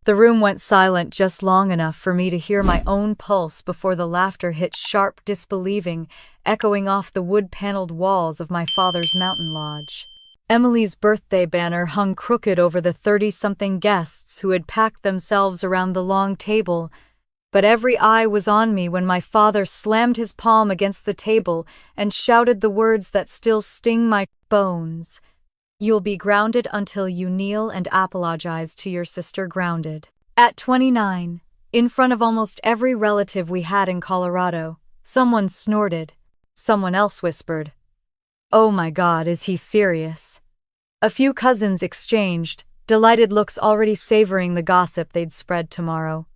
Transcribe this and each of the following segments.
The room went silent just long enough for me to hear my own pulse before the laughter hit sharp, disbelieving, echoing off the wood-paneled walls of my father's mountain lodge. Emily's birthday banner hung crooked over the 30-something guests who had packed themselves around the long table, but every eye was on me when my father slammed his palm against the table and shouted the words that still sting my bones. "You'll be grounded until you kneel and apologize to your sister grounded." At 29, in front of almost every relative we had in Colorado, someone snorted. Someone else whispered, "Oh my God, is he serious?" A few cousins exchanged, delighted looks already savoring the gossip they'd spread tomorrow.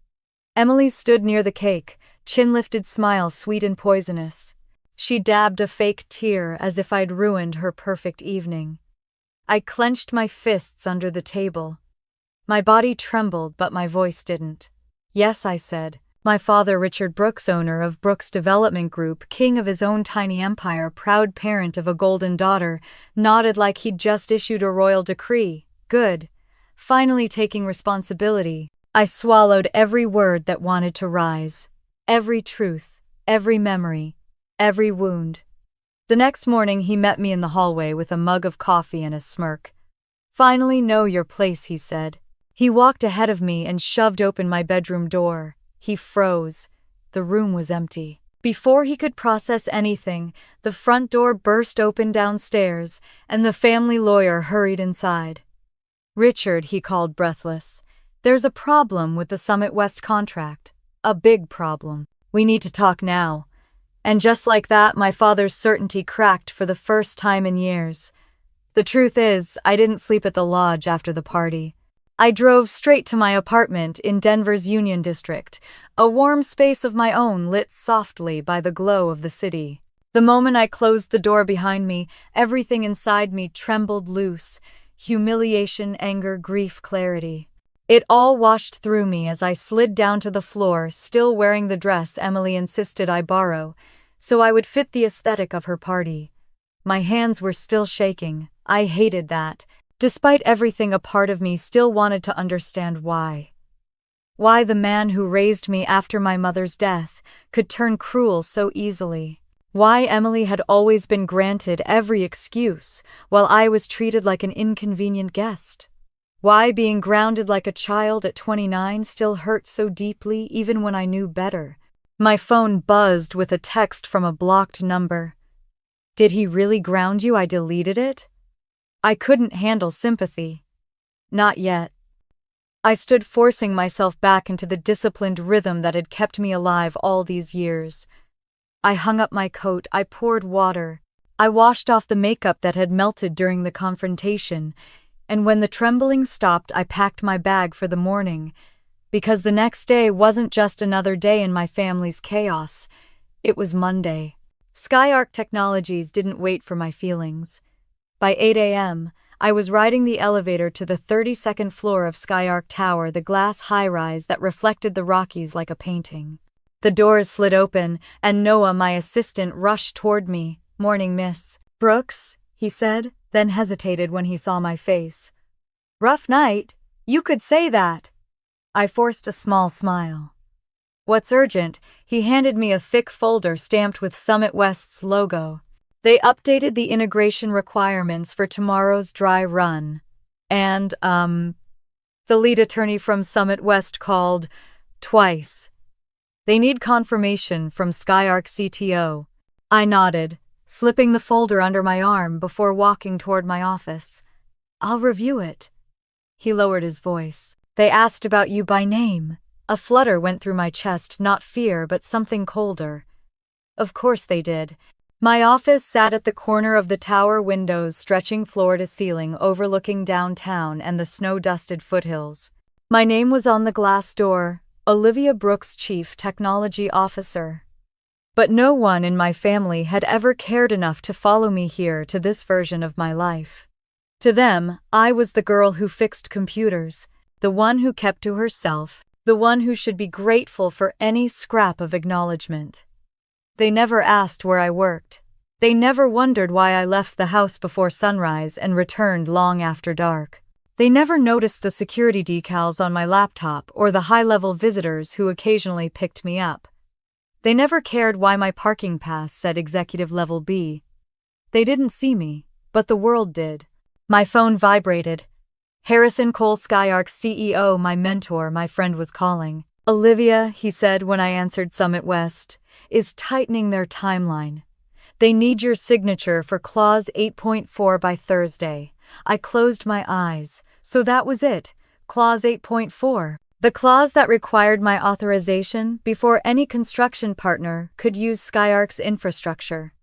Emily stood near the cake, chin-lifted smile sweet and poisonous. She dabbed a fake tear as if I'd ruined her perfect evening. I clenched my fists under the table. My body trembled, but my voice didn't. "Yes," I said. My father, Richard Brooks, owner of Brooks Development Group, king of his own tiny empire, proud parent of a golden daughter, nodded like he'd just issued a royal decree. Good. Finally taking responsibility. I swallowed every word that wanted to rise. Every truth, every memory, every wound. The next morning he met me in the hallway with a mug of coffee and a smirk. "Finally know your place," he said. He walked ahead of me and shoved open my bedroom door. He froze. The room was empty. Before he could process anything, the front door burst open downstairs, and the family lawyer hurried inside. "Richard," he called, breathless, "there's a problem with the Summit West contract. A big problem. We need to talk now." And just like that, my father's certainty cracked for the first time in years. The truth is, I didn't sleep at the lodge after the party. I drove straight to my apartment in Denver's Union District, a warm space of my own lit softly by the glow of the city. The moment I closed the door behind me, everything inside me trembled loose. Humiliation, anger, grief, clarity. It all washed through me as I slid down to the floor, still wearing the dress Emily insisted I borrow, so I would fit the aesthetic of her party. My hands were still shaking. I hated that. Despite everything, a part of me still wanted to understand why. Why the man who raised me after my mother's death could turn cruel so easily. Why Emily had always been granted every excuse, while I was treated like an inconvenient guest. Why being grounded like a child at 29 still hurt so deeply even when I knew better. My phone buzzed with a text from a blocked number. "Did he really ground you?" I deleted it. I couldn't handle sympathy. Not yet. I stood forcing myself back into the disciplined rhythm that had kept me alive all these years. I hung up my coat, I poured water. I washed off the makeup that had melted during the confrontation, and when the trembling stopped, I packed my bag for the morning, because the next day wasn't just another day in my family's chaos. It was Monday. Skyark Technologies didn't wait for my feelings. By 8 a.m., I was riding the elevator to the 32nd floor of Skyark Tower, the glass high-rise that reflected the Rockies like a painting. The doors slid open, and Noah, my assistant, rushed toward me. "Morning, Miss Brooks," he said, then hesitated when he saw my face. "Rough night? You could say that." I forced a small smile. "What's urgent?" He handed me a thick folder stamped with Summit West's logo. They updated the integration requirements for tomorrow's dry run. And, the lead attorney from Summit West called twice. They need confirmation from Skyark CTO. I nodded, slipping the folder under my arm before walking toward my office. "I'll review it." He lowered his voice. "They asked about you by name." A flutter went through my chest, not fear, but something colder. Of course they did. My office sat at the corner of the tower, windows stretching floor to ceiling, overlooking downtown and the snow-dusted foothills. My name was on the glass door, Olivia Brooks, Chief Technology Officer. But no one in my family had ever cared enough to follow me here to this version of my life. To them, I was the girl who fixed computers, the one who kept to herself, the one who should be grateful for any scrap of acknowledgement. They never asked where I worked. They never wondered why I left the house before sunrise and returned long after dark. They never noticed the security decals on my laptop or the high-level visitors who occasionally picked me up. They never cared why my parking pass said Executive Level B. They didn't see me, but the world did. My phone vibrated. Harrison Cole, Skyark's CEO, my mentor, my friend was calling. Olivia, he said when I answered Summit West, is tightening their timeline. They need your signature for Clause 8.4 by Thursday. I closed my eyes. So that was it, Clause 8.4. The clause that required my authorization before any construction partner could use Skyark's infrastructure.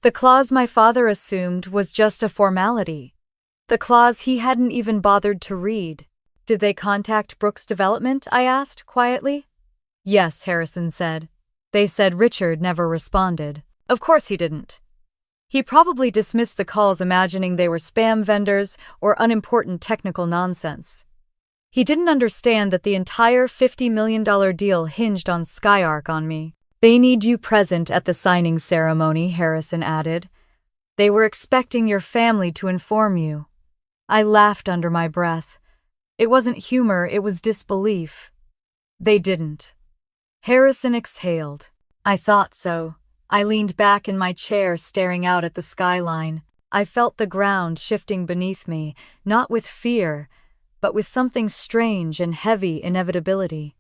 The clause my father assumed was just a formality. The clause he hadn't even bothered to read. Did they contact Brooks Development? I asked quietly. Yes, Harrison said. They said Richard never responded. Of course he didn't. He probably dismissed the calls imagining they were spam vendors or unimportant technical nonsense. He didn't understand that the entire $50 million deal hinged on Skyark on me. They need you present at the signing ceremony, Harrison added. They were expecting your family to inform you. I laughed under my breath. It wasn't humor, it was disbelief. They didn't. Harrison exhaled. I thought so. I leaned back in my chair, staring out at the skyline. I felt the ground shifting beneath me, not with fear, but with something strange and heavy inevitability.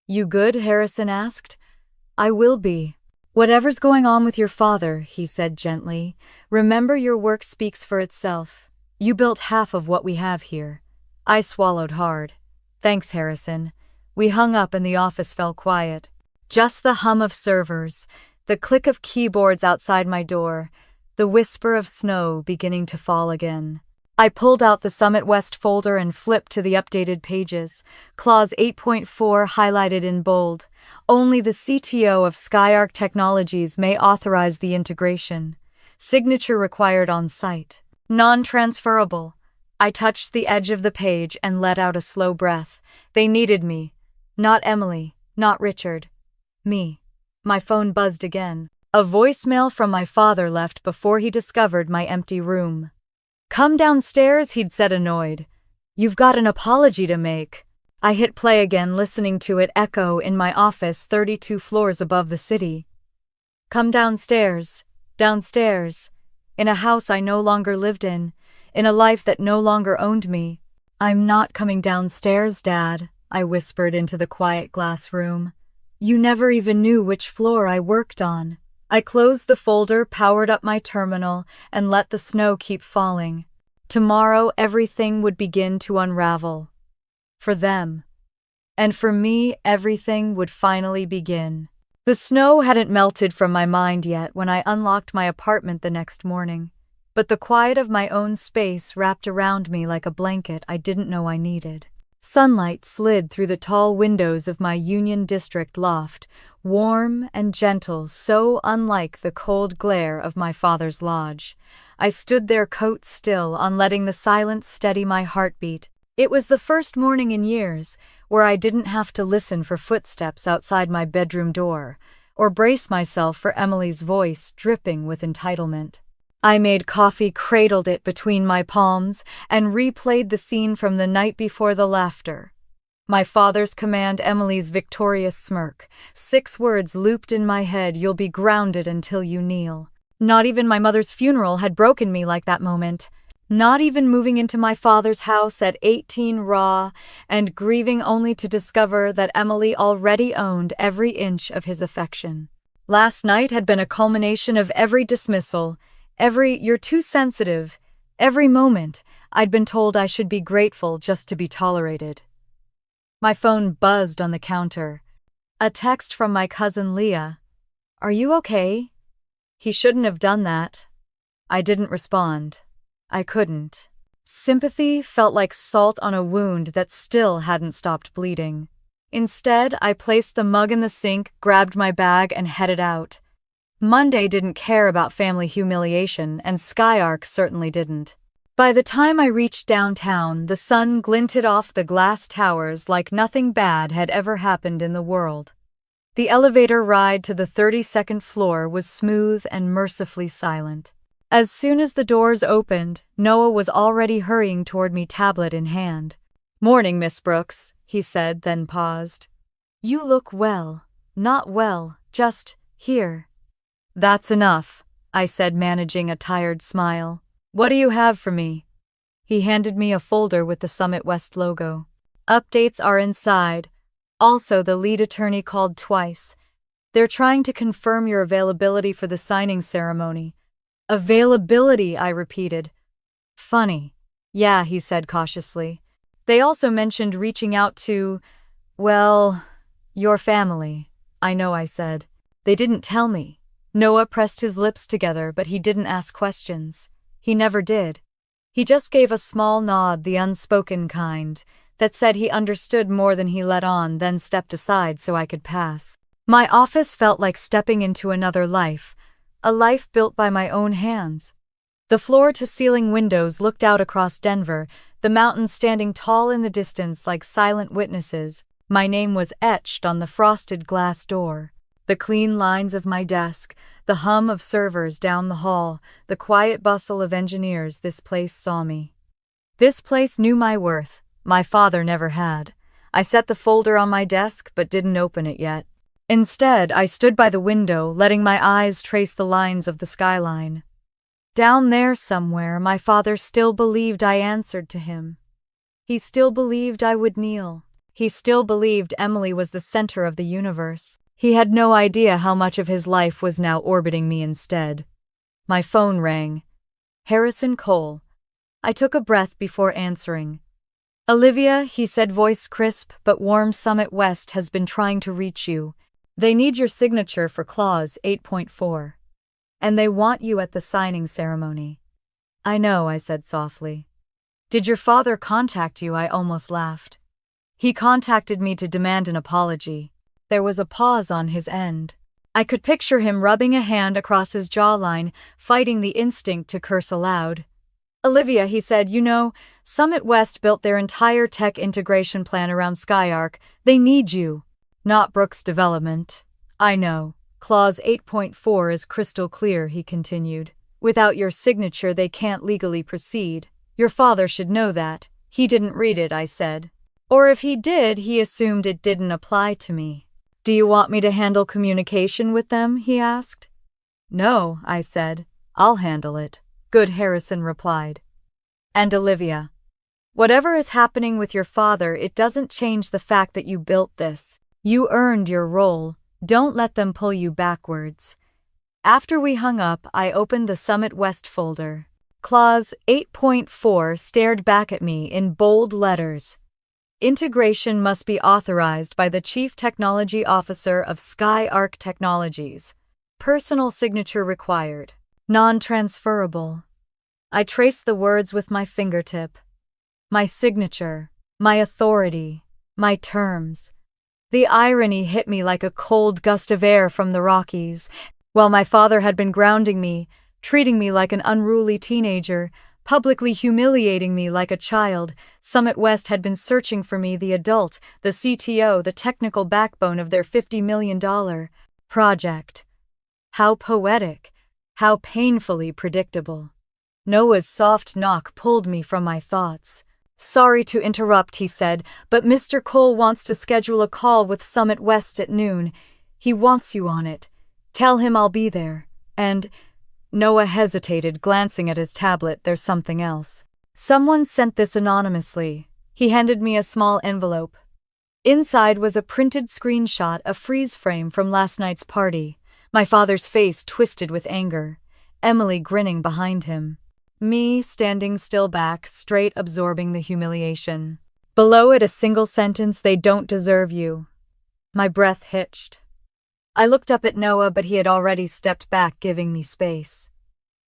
You good? Harrison asked. I will be. Whatever's going on with your father, he said gently, remember your work speaks for itself. You built half of what we have here. I swallowed hard. Thanks, Harrison. We hung up and the office fell quiet. Just the hum of servers, the click of keyboards outside my door, the whisper of snow beginning to fall again. I pulled out the Summit West folder and flipped to the updated pages. Clause 8.4 highlighted in bold. Only the CTO of Skyark Technologies may authorize the integration. Signature required on site. Non-transferable. I touched the edge of the page and let out a slow breath. They needed me. Not Emily, not Richard. Me. My phone buzzed again. A voicemail from my father left before he discovered my empty room. Come downstairs, he'd said annoyed. You've got an apology to make. I hit play again, listening to it echo in my office 32 floors above the city. Come downstairs, downstairs, in a house I no longer lived in a life that no longer owned me. I'm not coming downstairs, Dad, I whispered into the quiet glass room. You never even knew which floor I worked on. I closed the folder, powered up my terminal, and let the snow keep falling. Tomorrow, everything would begin to unravel. For them. And for me, everything would finally begin. The snow hadn't melted from my mind yet when I unlocked my apartment the next morning, but the quiet of my own space wrapped around me like a blanket I didn't know I needed. Sunlight slid through the tall windows of my Union District loft, warm and gentle, so unlike the cold glare of my father's lodge. I stood there coat still, on letting the silence steady my heartbeat. It was the first morning in years where I didn't have to listen for footsteps outside my bedroom door, or brace myself for Emily's voice dripping with entitlement. I made coffee, cradled it between my palms, and replayed the scene from the night before, the laughter. My father's command, Emily's victorious smirk. 6 words looped in my head: you'll be grounded until you kneel. Not even my mother's funeral had broken me like that moment. Not even moving into my father's house at 18 raw, and grieving only to discover that Emily already owned every inch of his affection. Last night had been a culmination of every dismissal, every "you're too sensitive," every moment I'd been told I should be grateful just to be tolerated. My phone buzzed on the counter. A text from my cousin Leah. "Are you okay?" He shouldn't have done that. I didn't respond. I couldn't. Sympathy felt like salt on a wound that still hadn't stopped bleeding. Instead, I placed the mug in the sink, grabbed my bag, and headed out. Monday didn't care about family humiliation, and Skyark certainly didn't. By the time I reached downtown, the sun glinted off the glass towers like nothing bad had ever happened in the world. The elevator ride to the 32nd floor was smooth and mercifully silent. As soon as the doors opened, Noah was already hurrying toward me, tablet in hand. "Morning, Miss Brooks," he said, then paused. "You look well. Not well, just here." "That's enough," I said, managing a tired smile. "What do you have for me?" He handed me a folder with the Summit West logo. "Updates are inside. Also, the lead attorney called twice. They're trying to confirm your availability for the signing ceremony." "Availability," I repeated. "Funny." "Yeah," he said cautiously. "They also mentioned reaching out to, well, your family." "I know," I said. "They didn't tell me." Noah pressed his lips together, but he didn't ask questions. He never did. He just gave a small nod, the unspoken kind, that said he understood more than he let on, then stepped aside so I could pass. My office felt like stepping into another life, a life built by my own hands. The floor-to-ceiling windows looked out across Denver, the mountains standing tall in the distance like silent witnesses. My name was etched on the frosted glass door. The clean lines of my desk, the hum of servers down the hall, the quiet bustle of engineers. This place saw me. This place knew my worth. My father never had. I set the folder on my desk but didn't open it yet. Instead, I stood by the window, letting my eyes trace the lines of the skyline. Down there somewhere, my father still believed I answered to him. He still believed I would kneel. He still believed Emily was the center of the universe. He had no idea how much of his life was now orbiting me instead. My phone rang. Harrison Cole. I took a breath before answering. "Olivia," he said, voice crisp but warm, "Summit West has been trying to reach you. They need your signature for Clause 8.4. And they want you at the signing ceremony." "I know," I said softly. "Did your father contact you?" I almost laughed. "He contacted me to demand an apology." There was a pause on his end. I could picture him rubbing a hand across his jawline, fighting the instinct to curse aloud. "Olivia," he said, "you know, Summit West built their entire tech integration plan around Skyark. They need you." "Not Brooks Development." "I know. Clause 8.4 is crystal clear," he continued. "Without your signature, they can't legally proceed. Your father should know that." "He didn't read it," I said. "Or if he did, he assumed it didn't apply to me." "Do you want me to handle communication with them?" he asked. "No," I said. "I'll handle it." "Good," Harrison replied. "And Olivia, whatever is happening with your father, it doesn't change the fact that you built this. You earned your role. Don't let them pull you backwards." After we hung up, I opened the Summit West folder. Clause 8.4 stared back at me in bold letters. Integration must be authorized by the Chief Technology Officer of Skyark Technologies. Personal signature required. Non-transferable. I traced the words with my fingertip. My signature, my authority, my terms. The irony hit me like a cold gust of air from the Rockies. While my father had been grounding me, treating me like an unruly teenager, publicly humiliating me like a child, Summit West had been searching for me, the adult, the CTO, the technical backbone of their $50 million project. How poetic, how painfully predictable. Noah's soft knock pulled me from my thoughts. "Sorry to interrupt," he said, "but Mr. Cole wants to schedule a call with Summit West at noon. He wants you on it. Tell him I'll be there. And—" Noah hesitated, glancing at his tablet. "There's something else. Someone sent this anonymously." He handed me a small envelope. Inside was a printed screenshot, a freeze frame from last night's party. My father's face twisted with anger. Emily grinning behind him. Me standing still back, straight, absorbing the humiliation. Below it, a single sentence: "They don't deserve you." My breath hitched. I looked up at Noah, but he had already stepped back, giving me space.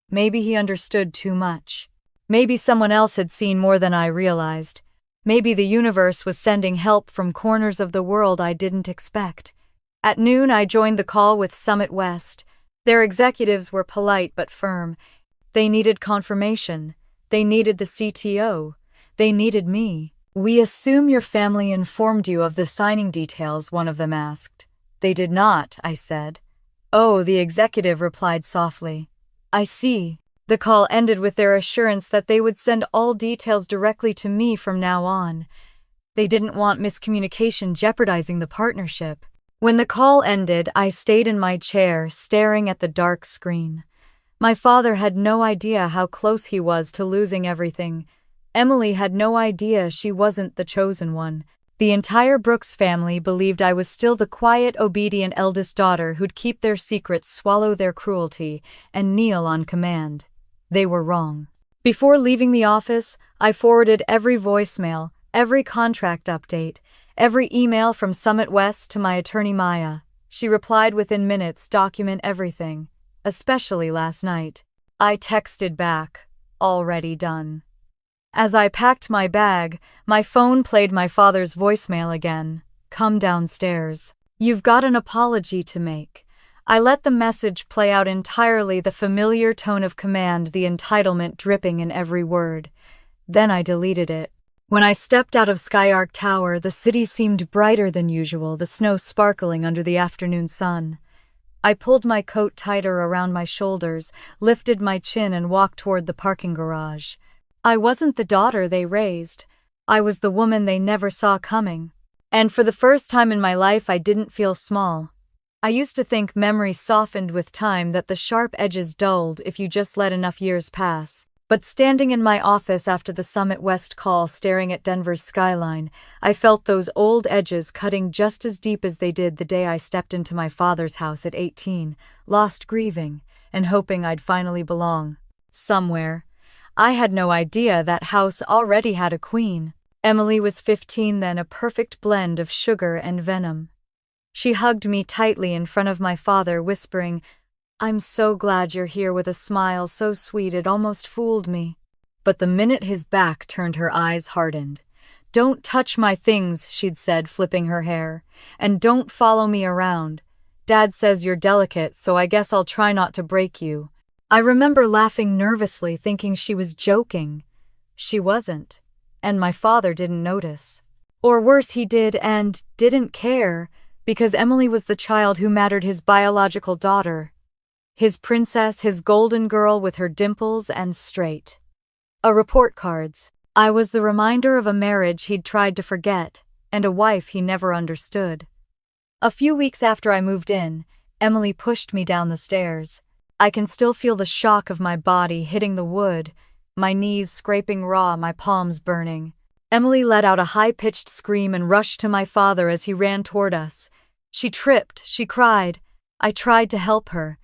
Maybe he understood too much. Maybe someone else had seen more than I realized. Maybe the universe was sending help from corners of the world I didn't expect. At noon, I joined the call with Summit West. Their executives were polite but firm. They needed confirmation. They needed the CTO. They needed me. "We assume your family informed you of the signing details," one of them asked. "They did not," I said. "Oh," the executive replied softly. "I see. The call ended with their assurance that they would send all details directly to me from now on. They didn't want miscommunication jeopardizing the partnership. When the call ended, I stayed in my chair, staring at the dark screen. My father had no idea how close he was to losing everything. Emily had no idea she wasn't the chosen one. The entire Brooks family believed I was still the quiet, obedient eldest daughter who'd keep their secrets, swallow their cruelty, and kneel on command. They were wrong. Before leaving the office, I forwarded every voicemail, every contract update, every email from Summit West to my attorney Maya. She replied within minutes, document everything, especially last night. I texted back, already done. As I packed my bag, my phone played my father's voicemail again. Come downstairs. You've got an apology to make. I let the message play out entirely, the familiar tone of command, the entitlement dripping in every word. Then I deleted it. When I stepped out of Skyark Tower, the city seemed brighter than usual, the snow sparkling under the afternoon sun. I pulled my coat tighter around my shoulders, lifted my chin, and walked toward the parking garage. I wasn't the daughter they raised. I was the woman they never saw coming. And for the first time in my life, I didn't feel small. I used to think memory softened with time, that the sharp edges dulled if you just let enough years pass. But standing in my office after the Summit West call, staring at Denver's skyline, I felt those old edges cutting just as deep as they did the day I stepped into my father's house at 18, lost, grieving, and hoping I'd finally belong somewhere. I had no idea that house already had a queen. Emily was 15 then, a perfect blend of sugar and venom. She hugged me tightly in front of my father, whispering, "I'm so glad you're here," with a smile so sweet it almost fooled me. But the minute his back turned, her eyes hardened. "Don't touch my things," she'd said, flipping her hair. "And don't follow me around. Dad says you're delicate, so I guess I'll try not to break you." I remember laughing nervously, thinking she was joking. She wasn't. And my father didn't notice. Or worse, he did and didn't care, because Emily was the child who mattered, his biological daughter. His princess, his golden girl with her dimples and straight report cards. I was the reminder of a marriage he'd tried to forget, and a wife he never understood. A few weeks after I moved in, Emily pushed me down the stairs. I can still feel the shock of my body hitting the wood, my knees scraping raw, my palms burning. Emily let out a high-pitched scream and rushed to my father as he ran toward us. She tripped, she cried. I tried to help her.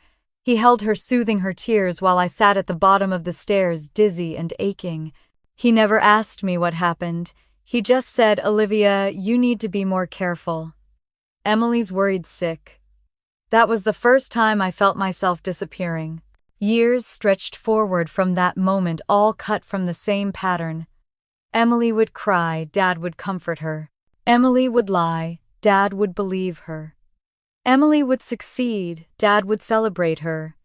He held her, soothing her tears, while I sat at the bottom of the stairs, dizzy and aching. He never asked me what happened. He just said, "Olivia, you need to be more careful. Emily's worried sick." That was the first time I felt myself disappearing. Years stretched forward from that moment, all cut from the same pattern. Emily would cry, Dad would comfort her. Emily would lie, Dad would believe her. Emily would succeed, Dad would celebrate her.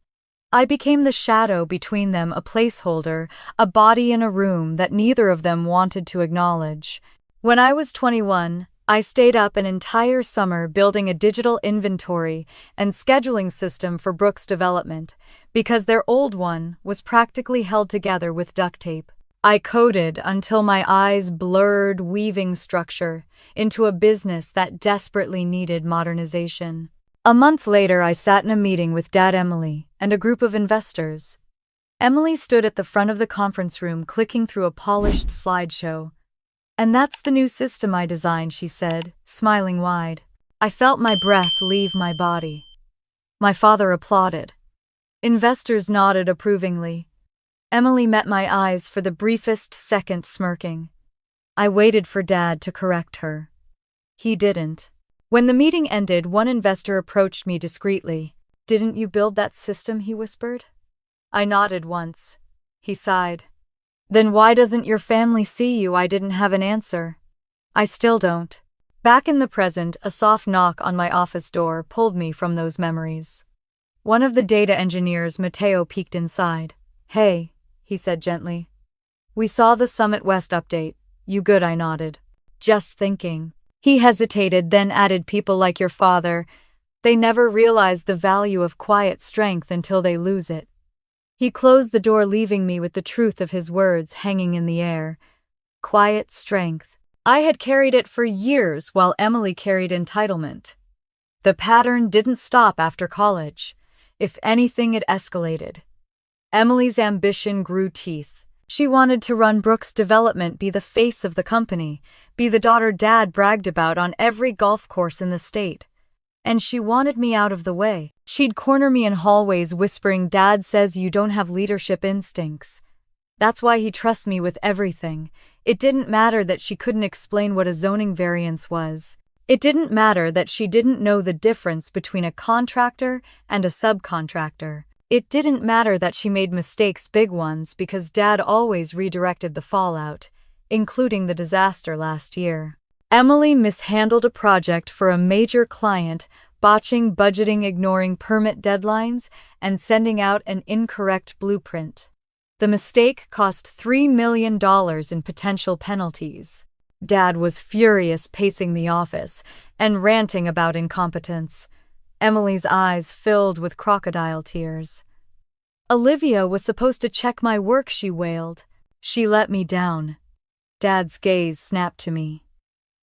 I became the shadow between them, a placeholder, a body in a room that neither of them wanted to acknowledge. When I was 21, I stayed up an entire summer building a digital inventory and scheduling system for Brooks' development, because their old one was practically held together with duct tape. I coded until my eyes blurred, weaving structure into a business that desperately needed modernization. A month later, I sat in a meeting with Dad, Emily, and a group of investors. Emily stood at the front of the conference room, clicking through a polished slideshow. "And that's the new system I designed," she said, smiling wide. I felt my breath leave my body. My father applauded. Investors nodded approvingly. Emily met my eyes for the briefest second, smirking. I waited for Dad to correct her. He didn't. When the meeting ended, one investor approached me discreetly. "Didn't you build that system?" he whispered. I nodded once. He sighed. "Then why doesn't your family see you?" I didn't have an answer. I still don't. Back in the present, a soft knock on my office door pulled me from those memories. One of the data engineers, Matteo, peeked inside. "Hey," he said gently. "We saw the Summit West update. You good?" I nodded. "Just thinking." He hesitated, then added, "People like your father, they never realize the value of quiet strength until they lose it." He closed the door, leaving me with the truth of his words hanging in the air. Quiet strength. I had carried it for years while Emily carried entitlement. The pattern didn't stop after college. If anything, it escalated. Emily's ambition grew teeth. She wanted to run Brooks Development, be the face of the company, be the daughter Dad bragged about on every golf course in the state. And she wanted me out of the way. She'd corner me in hallways whispering, "Dad says you don't have leadership instincts. That's why he trusts me with everything." It didn't matter that she couldn't explain what a zoning variance was. It didn't matter that she didn't know the difference between a contractor and a subcontractor. It didn't matter that she made mistakes, big ones, because Dad always redirected the fallout, including the disaster last year. Emily mishandled a project for a major client, botching budgeting, ignoring permit deadlines, and sending out an incorrect blueprint. The mistake cost $3 million in potential penalties. Dad was furious, pacing the office and ranting about incompetence. Emily's eyes filled with crocodile tears. "Olivia was supposed to check my work," she wailed. "She let me down." Dad's gaze snapped to me.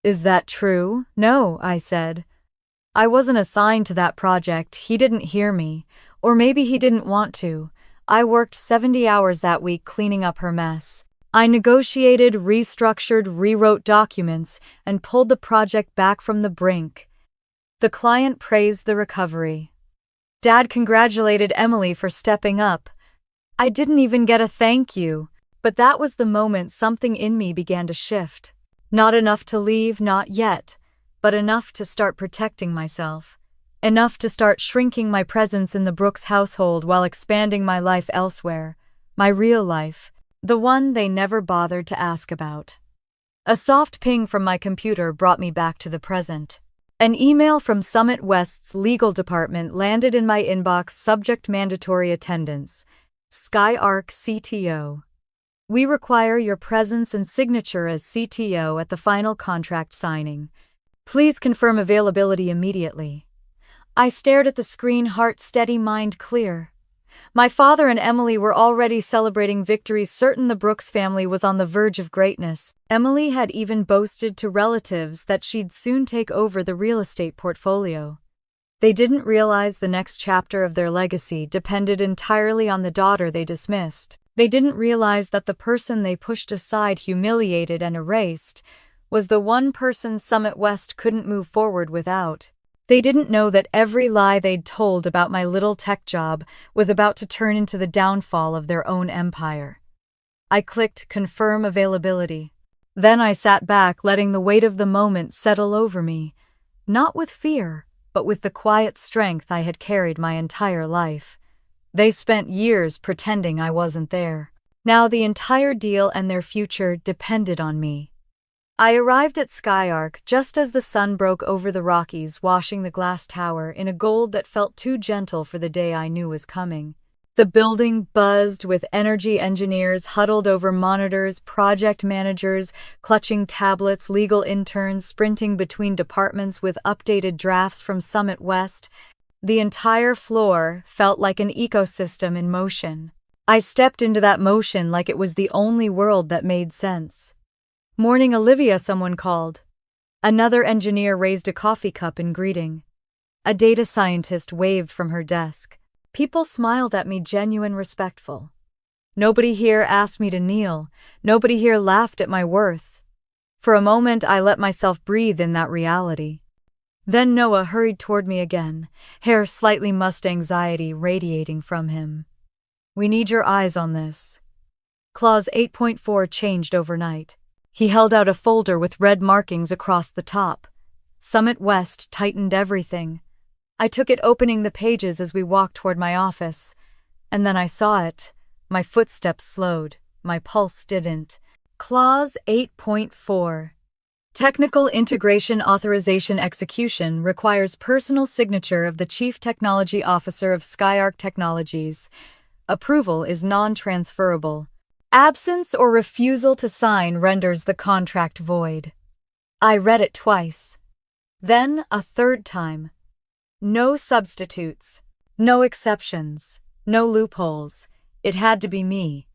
"Is that true?" "No," I said. "I wasn't assigned to that project. He didn't hear me. Or maybe he didn't want to. I worked 70 hours that week cleaning up her mess. I negotiated, restructured, rewrote documents, and pulled the project back from the brink." The client praised the recovery. Dad congratulated Emily for stepping up. I didn't even get a thank you, but that was the moment something in me began to shift. Not enough to leave, not yet, but enough to start protecting myself. Enough to start shrinking my presence in the Brooks household while expanding my life elsewhere. My real life. The one they never bothered to ask about. A soft ping from my computer brought me back to the present. An email from Summit West's legal department landed in my inbox, subject mandatory attendance. SkyArc CTO. "We require your presence and signature as CTO at the final contract signing. Please confirm availability immediately." I stared at the screen, heart steady, mind clear. My father and Emily were already celebrating victories, certain the Brooks family was on the verge of greatness. Emily had even boasted to relatives that she'd soon take over the real estate portfolio. They didn't realize the next chapter of their legacy depended entirely on the daughter they dismissed. They didn't realize that the person they pushed aside, humiliated, and erased was the one person Summit West couldn't move forward without. They didn't know that every lie they'd told about my little tech job was about to turn into the downfall of their own empire. I clicked confirm availability. Then I sat back, letting the weight of the moment settle over me, not with fear, but with the quiet strength I had carried my entire life. They spent years pretending I wasn't there. Now the entire deal and their future depended on me. I arrived at SkyArc just as the sun broke over the Rockies, washing the glass tower in a gold that felt too gentle for the day I knew was coming. The building buzzed with energy engineers huddled over monitors, project managers clutching tablets, legal interns sprinting between departments with updated drafts from Summit West. The entire floor felt like an ecosystem in motion. I stepped into that motion like it was the only world that made sense. "Morning, Olivia," someone called. Another engineer raised a coffee cup in greeting. A data scientist waved from her desk. People smiled at me, genuine, respectful. Nobody here asked me to kneel. Nobody here laughed at my worth. For a moment, I let myself breathe in that reality. Then Noah hurried toward me again, hair slightly mussed, anxiety radiating from him. "We need your eyes on this." Clause 8.4 changed overnight. He held out a folder with red markings across the top. Summit West tightened everything. I took it, opening the pages as we walked toward my office. And then I saw it. My footsteps slowed. My pulse didn't. Clause 8.4. Technical Integration Authorization Execution requires personal signature of the Chief Technology Officer of SkyArc Technologies. Approval is non-transferable. Absence or refusal to sign renders the contract void. I read it twice. Then a third time. No substitutes. No exceptions. No loopholes. It had to be me.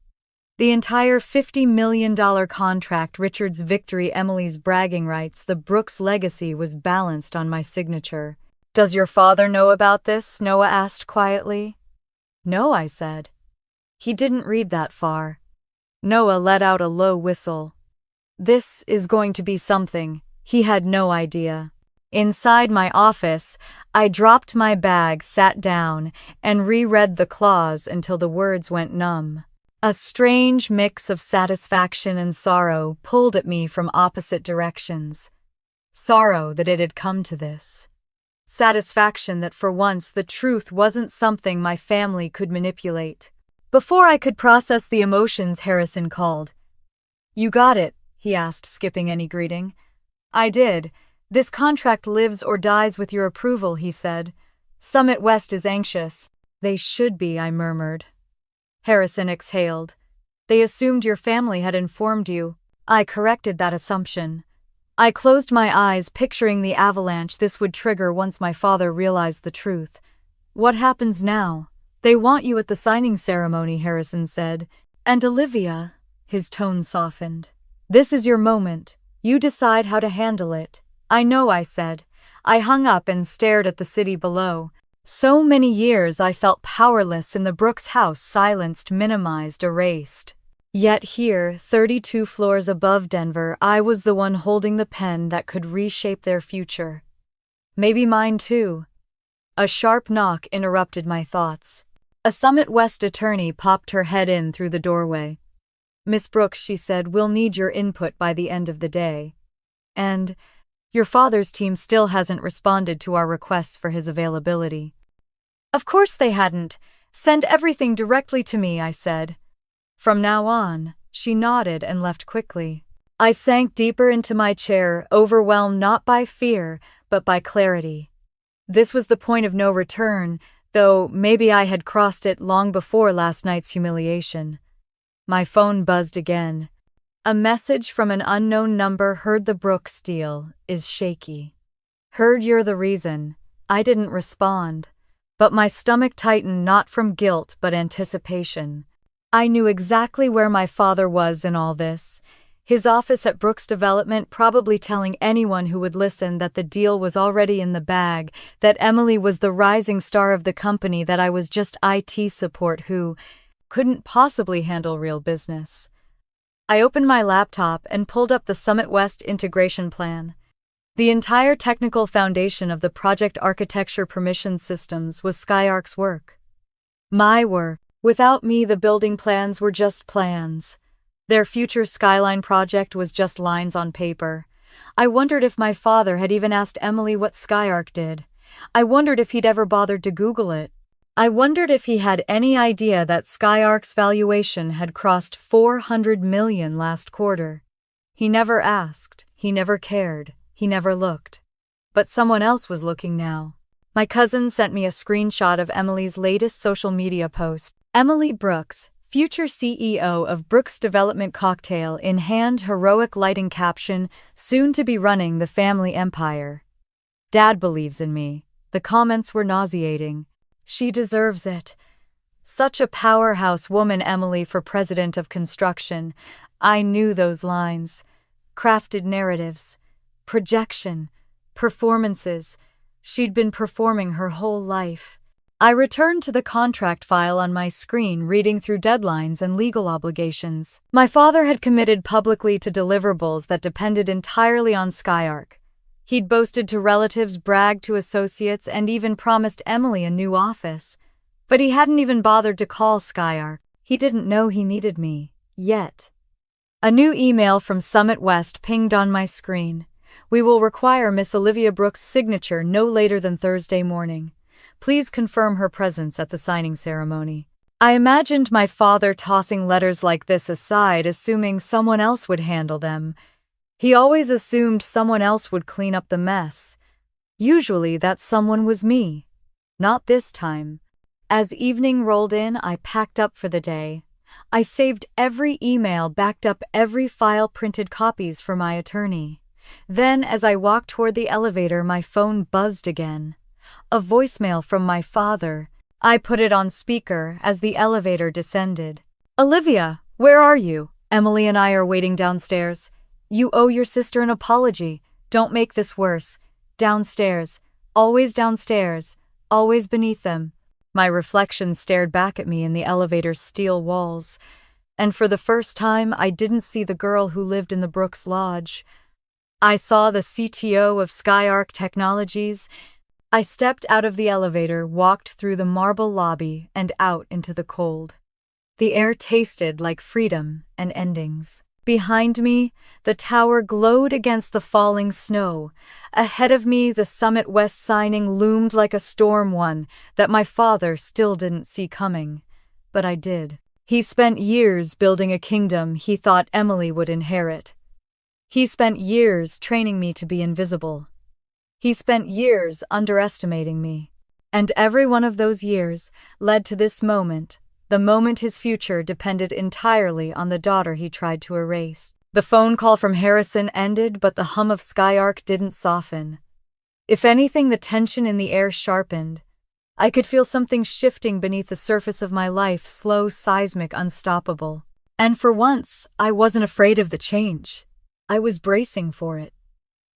The entire $50 million contract, Richard's victory, Emily's bragging rights, the Brooks legacy was balanced on my signature. "Does your father know about this?" Noah asked quietly. "No," I said. "He didn't read that far." Noah let out a low whistle. "This is going to be something." He had no idea. Inside my office, I dropped my bag, sat down, and reread the clause until the words went numb. A strange mix of satisfaction and sorrow pulled at me from opposite directions. Sorrow that it had come to this. Satisfaction that for once the truth wasn't something my family could manipulate. Before I could process the emotions, Harrison called. "You got it?" he asked, skipping any greeting. "I did. This contract lives or dies with your approval," he said. "Summit West is anxious." "They should be," I murmured. Harrison exhaled. "They assumed your family had informed you." I corrected that assumption. I closed my eyes, picturing the avalanche this would trigger once my father realized the truth. "What happens now?" "They want you at the signing ceremony," Harrison said. "And Olivia," his tone softened. "This is your moment. You decide how to handle it." "I know," I said. I hung up and stared at the city below. So many years I felt powerless in the Brooks house, silenced, minimized, erased. Yet here, 32 floors above Denver, I was the one holding the pen that could reshape their future. Maybe mine too. A sharp knock interrupted my thoughts. A Summit West attorney popped her head in through the doorway. "Miss Brooks," she said, "we'll need your input by the end of the day. And your father's team still hasn't responded to our requests for his availability." "Of course they hadn't. Send everything directly to me," I said. "From now on." She nodded and left quickly. I sank deeper into my chair, overwhelmed not by fear, but by clarity. This was the point of no return, though maybe I had crossed it long before last night's humiliation. My phone buzzed again. A message from an unknown number. "Heard the Brooks deal is shaky. Heard you're the reason." I didn't respond, but my stomach tightened, not from guilt but anticipation. I knew exactly where my father was in all this. His office at Brooks Development, probably telling anyone who would listen that the deal was already in the bag, that Emily was the rising star of the company, that I was just IT support who couldn't possibly handle real business. I opened my laptop and pulled up the Summit West integration plan. The entire technical foundation of the project architecture permission systems was Skyarc's work. My work. Without me, the building plans were just plans. Their future Skyline project was just lines on paper. I wondered if my father had even asked Emily what Skyarc did. I wondered if he'd ever bothered to Google it. I wondered if he had any idea that Skyarc's valuation had crossed $400 million last quarter. He never asked, he never cared, he never looked. But someone else was looking now. My cousin sent me a screenshot of Emily's latest social media post. Emily Brooks, future CEO of Brooks Development, cocktail in hand, heroic lighting caption, soon to be running the family empire. "Dad believes in me." The comments were nauseating. "She deserves it." Such a powerhouse woman, Emily for president of construction. I knew those lines. Crafted narratives. Projection. Performances. She'd been performing her whole life. I returned to the contract file on my screen, reading through deadlines and legal obligations. My father had committed publicly to deliverables that depended entirely on Skyarc. He'd boasted to relatives, bragged to associates, and even promised Emily a new office. But he hadn't even bothered to call Skyarc. He didn't know he needed me. Yet. A new email from Summit West pinged on my screen. "We will require Miss Olivia Brooks' signature no later than Thursday morning. Please confirm her presence at the signing ceremony." I imagined my father tossing letters like this aside, assuming someone else would handle them. He always assumed someone else would clean up the mess. Usually that someone was me. Not this time. As evening rolled in, I packed up for the day. I saved every email, backed up every file, printed copies for my attorney. Then, as I walked toward the elevator, my phone buzzed again. A voicemail from my father. I put it on speaker as the elevator descended. Olivia, where are you? Emily and I are waiting downstairs. You owe your sister an apology. Don't make this worse. Downstairs. Always downstairs. Always beneath them. My reflection stared back at me in the elevator's steel walls. And for the first time, I didn't see the girl who lived in the Brooks Lodge. I saw the CTO of Skyark Technologies. I stepped out of the elevator, walked through the marble lobby, and out into the cold. The air tasted like freedom and endings. Behind me, the tower glowed against the falling snow. Ahead of me, the Summit West signing loomed like a storm, one that my father still didn't see coming. But I did. He spent years building a kingdom he thought Emily would inherit. He spent years training me to be invisible. He spent years underestimating me. And every one of those years led to this moment, the moment his future depended entirely on the daughter he tried to erase. The phone call from Harrison ended, but the hum of Skyark didn't soften. If anything, the tension in the air sharpened. I could feel something shifting beneath the surface of my life, slow, seismic, unstoppable. And for once, I wasn't afraid of the change. I was bracing for it.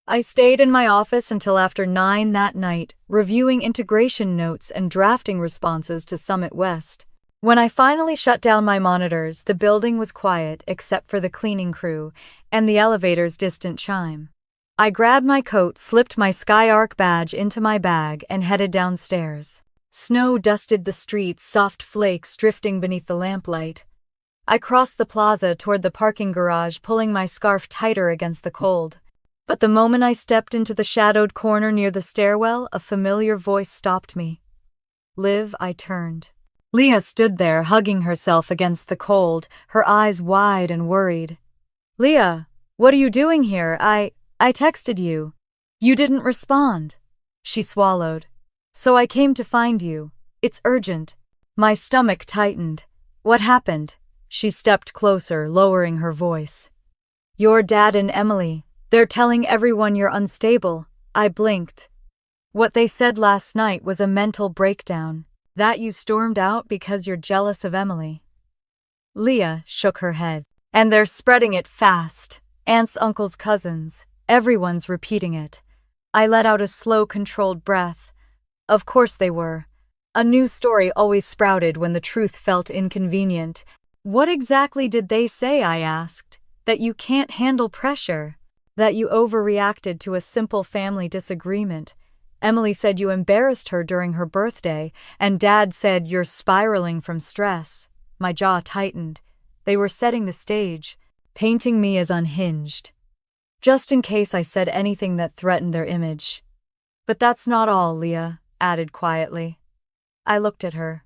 I stayed in my office until after 9 that night, reviewing integration notes and drafting responses to Summit West. When I finally shut down my monitors, the building was quiet except for the cleaning crew and the elevator's distant chime. I grabbed my coat, slipped my Skyark badge into my bag, and headed downstairs. Snow dusted the streets, soft flakes drifting beneath the lamplight. I crossed the plaza toward the parking garage, pulling my scarf tighter against the cold. But the moment I stepped into the shadowed corner near the stairwell, a familiar voice stopped me. Liv, I turned. Leah stood there, hugging herself against the cold, her eyes wide and worried. Leah, what are you doing here? I texted you. You didn't respond. She swallowed. So I came to find you. It's urgent. My stomach tightened. What happened? She stepped closer, lowering her voice. Your dad and Emily, they're telling everyone you're unstable. I blinked. What they said last night was a mental breakdown. That you stormed out because you're jealous of Emily. Leah shook her head. And they're spreading it fast. Aunts, uncles, cousins. Everyone's repeating it. I let out a slow, controlled breath. Of course they were. A new story always sprouted when the truth felt inconvenient. What exactly did they say? I asked. That you can't handle pressure. That you overreacted to a simple family disagreement. Emily said you embarrassed her during her birthday, and Dad said you're spiraling from stress. My jaw tightened. They were setting the stage, painting me as unhinged. Just in case I said anything that threatened their image. But that's not all, Leah added quietly. I looked at her.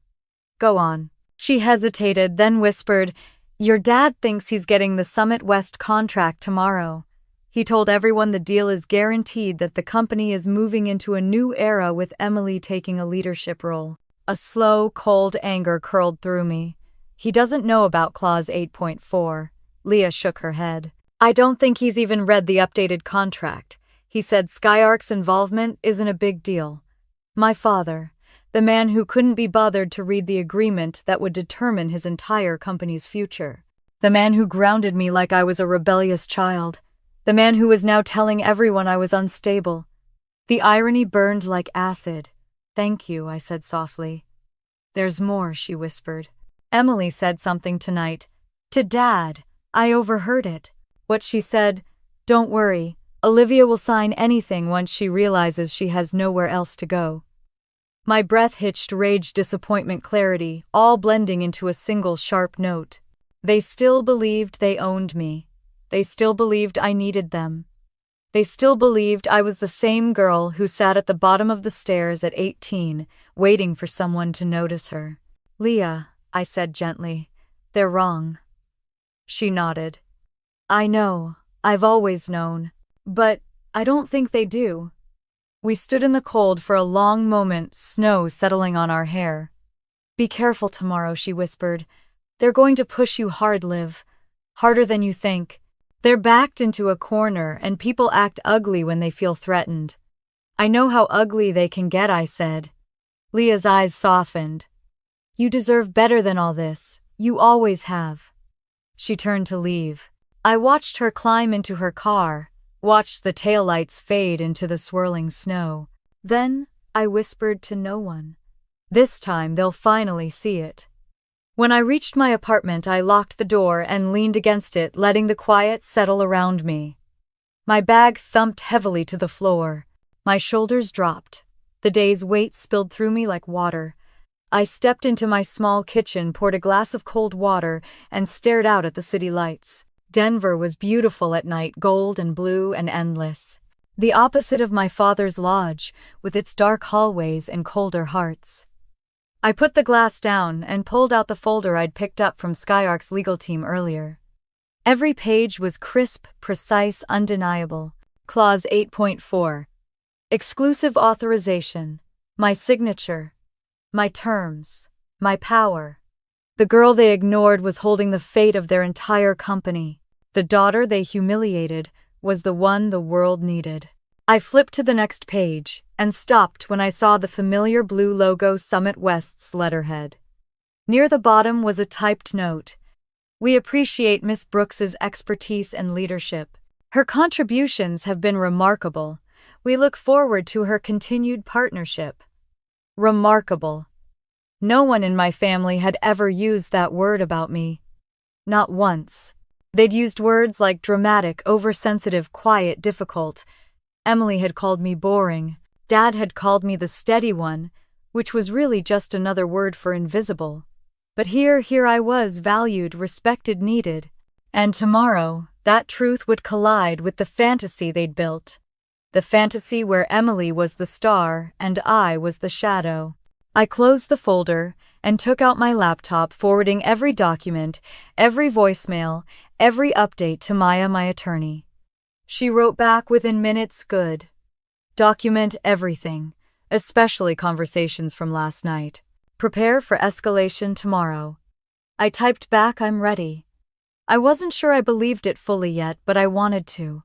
Go on. She hesitated, then whispered, Your dad thinks he's getting the Summit West contract tomorrow. He told everyone the deal is guaranteed, that the company is moving into a new era with Emily taking a leadership role. A slow, cold anger curled through me. He doesn't know about Clause 8.4. Leah shook her head. I don't think he's even read the updated contract. He said Skyark's involvement isn't a big deal. My father, the man who couldn't be bothered to read the agreement that would determine his entire company's future. The man who grounded me like I was a rebellious child. The man who was now telling everyone I was unstable. The irony burned like acid. Thank you, I said softly. There's more, she whispered. Emily said something tonight. To Dad. I overheard it. What she said, don't worry, Olivia will sign anything once she realizes she has nowhere else to go. My breath hitched, rage, disappointment, clarity, all blending into a single sharp note. They still believed they owned me. They still believed I needed them. They still believed I was the same girl who sat at the bottom of the stairs at 18, waiting for someone to notice her. Leah, I said gently, they're wrong. She nodded. I know, I've always known. But I don't think they do. We stood in the cold for a long moment, snow settling on our hair. Be careful tomorrow, she whispered. They're going to push you hard, Liv. Harder than you think. They're backed into a corner, and people act ugly when they feel threatened. I know how ugly they can get, I said. Leah's eyes softened. You deserve better than all this. You always have. She turned to leave. I watched her climb into her car, watched the taillights fade into the swirling snow. Then I whispered to no one. This time they'll finally see it. When I reached my apartment, I locked the door and leaned against it, letting the quiet settle around me. My bag thumped heavily to the floor. My shoulders dropped. The day's weight spilled through me like water. I stepped into my small kitchen, poured a glass of cold water, and stared out at the city lights. Denver was beautiful at night, gold and blue and endless. The opposite of my father's lodge, with its dark hallways and colder hearts. I put the glass down and pulled out the folder I'd picked up from Skyark's legal team earlier. Every page was crisp, precise, undeniable. Clause 8.4. Exclusive authorization. My signature. My terms. My power. The girl they ignored was holding the fate of their entire company. The daughter they humiliated was the one the world needed. I flipped to the next page and stopped when I saw the familiar blue logo Summit West's letterhead. Near the bottom was a typed note. We appreciate Miss Brooks's expertise and leadership. Her contributions have been remarkable. We look forward to her continued partnership. Remarkable. No one in my family had ever used that word about me. Not once. They'd used words like dramatic, oversensitive, quiet, difficult. Emily had called me boring. Dad had called me the steady one, which was really just another word for invisible. But here I was, valued, respected, needed. And tomorrow, that truth would collide with the fantasy they'd built. The fantasy where Emily was the star and I was the shadow. I closed the folder and took out my laptop, forwarding every document, every voicemail, every update to Maya, my attorney. She wrote back within minutes. Good. Document everything, especially conversations from last night. Prepare for escalation tomorrow. I typed back, I'm ready. I wasn't sure I believed it fully yet, but I wanted to.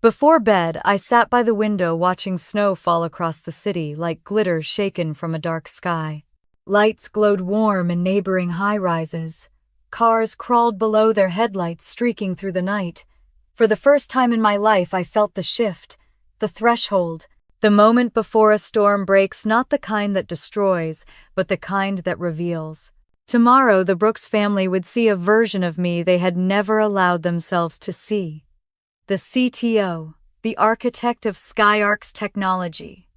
Before bed, I sat by the window watching snow fall across the city like glitter shaken from a dark sky. Lights glowed warm in neighboring high-rises. Cars crawled below their headlights, streaking through the night. For the first time in my life, I felt the shift, the threshold, the moment before a storm breaks, not the kind that destroys, but the kind that reveals. Tomorrow, the Brooks family would see a version of me they had never allowed themselves to see. The CTO, the architect of Skyark's technology.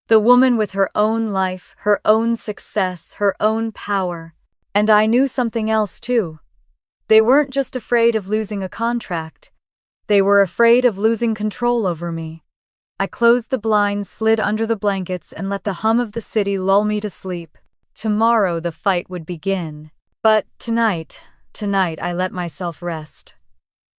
The woman with her own life, her own success, her own power. And I knew something else too. They weren't just afraid of losing a contract. They were afraid of losing control over me. I closed the blinds, slid under the blankets, and let the hum of the city lull me to sleep. Tomorrow the fight would begin. But tonight I let myself rest.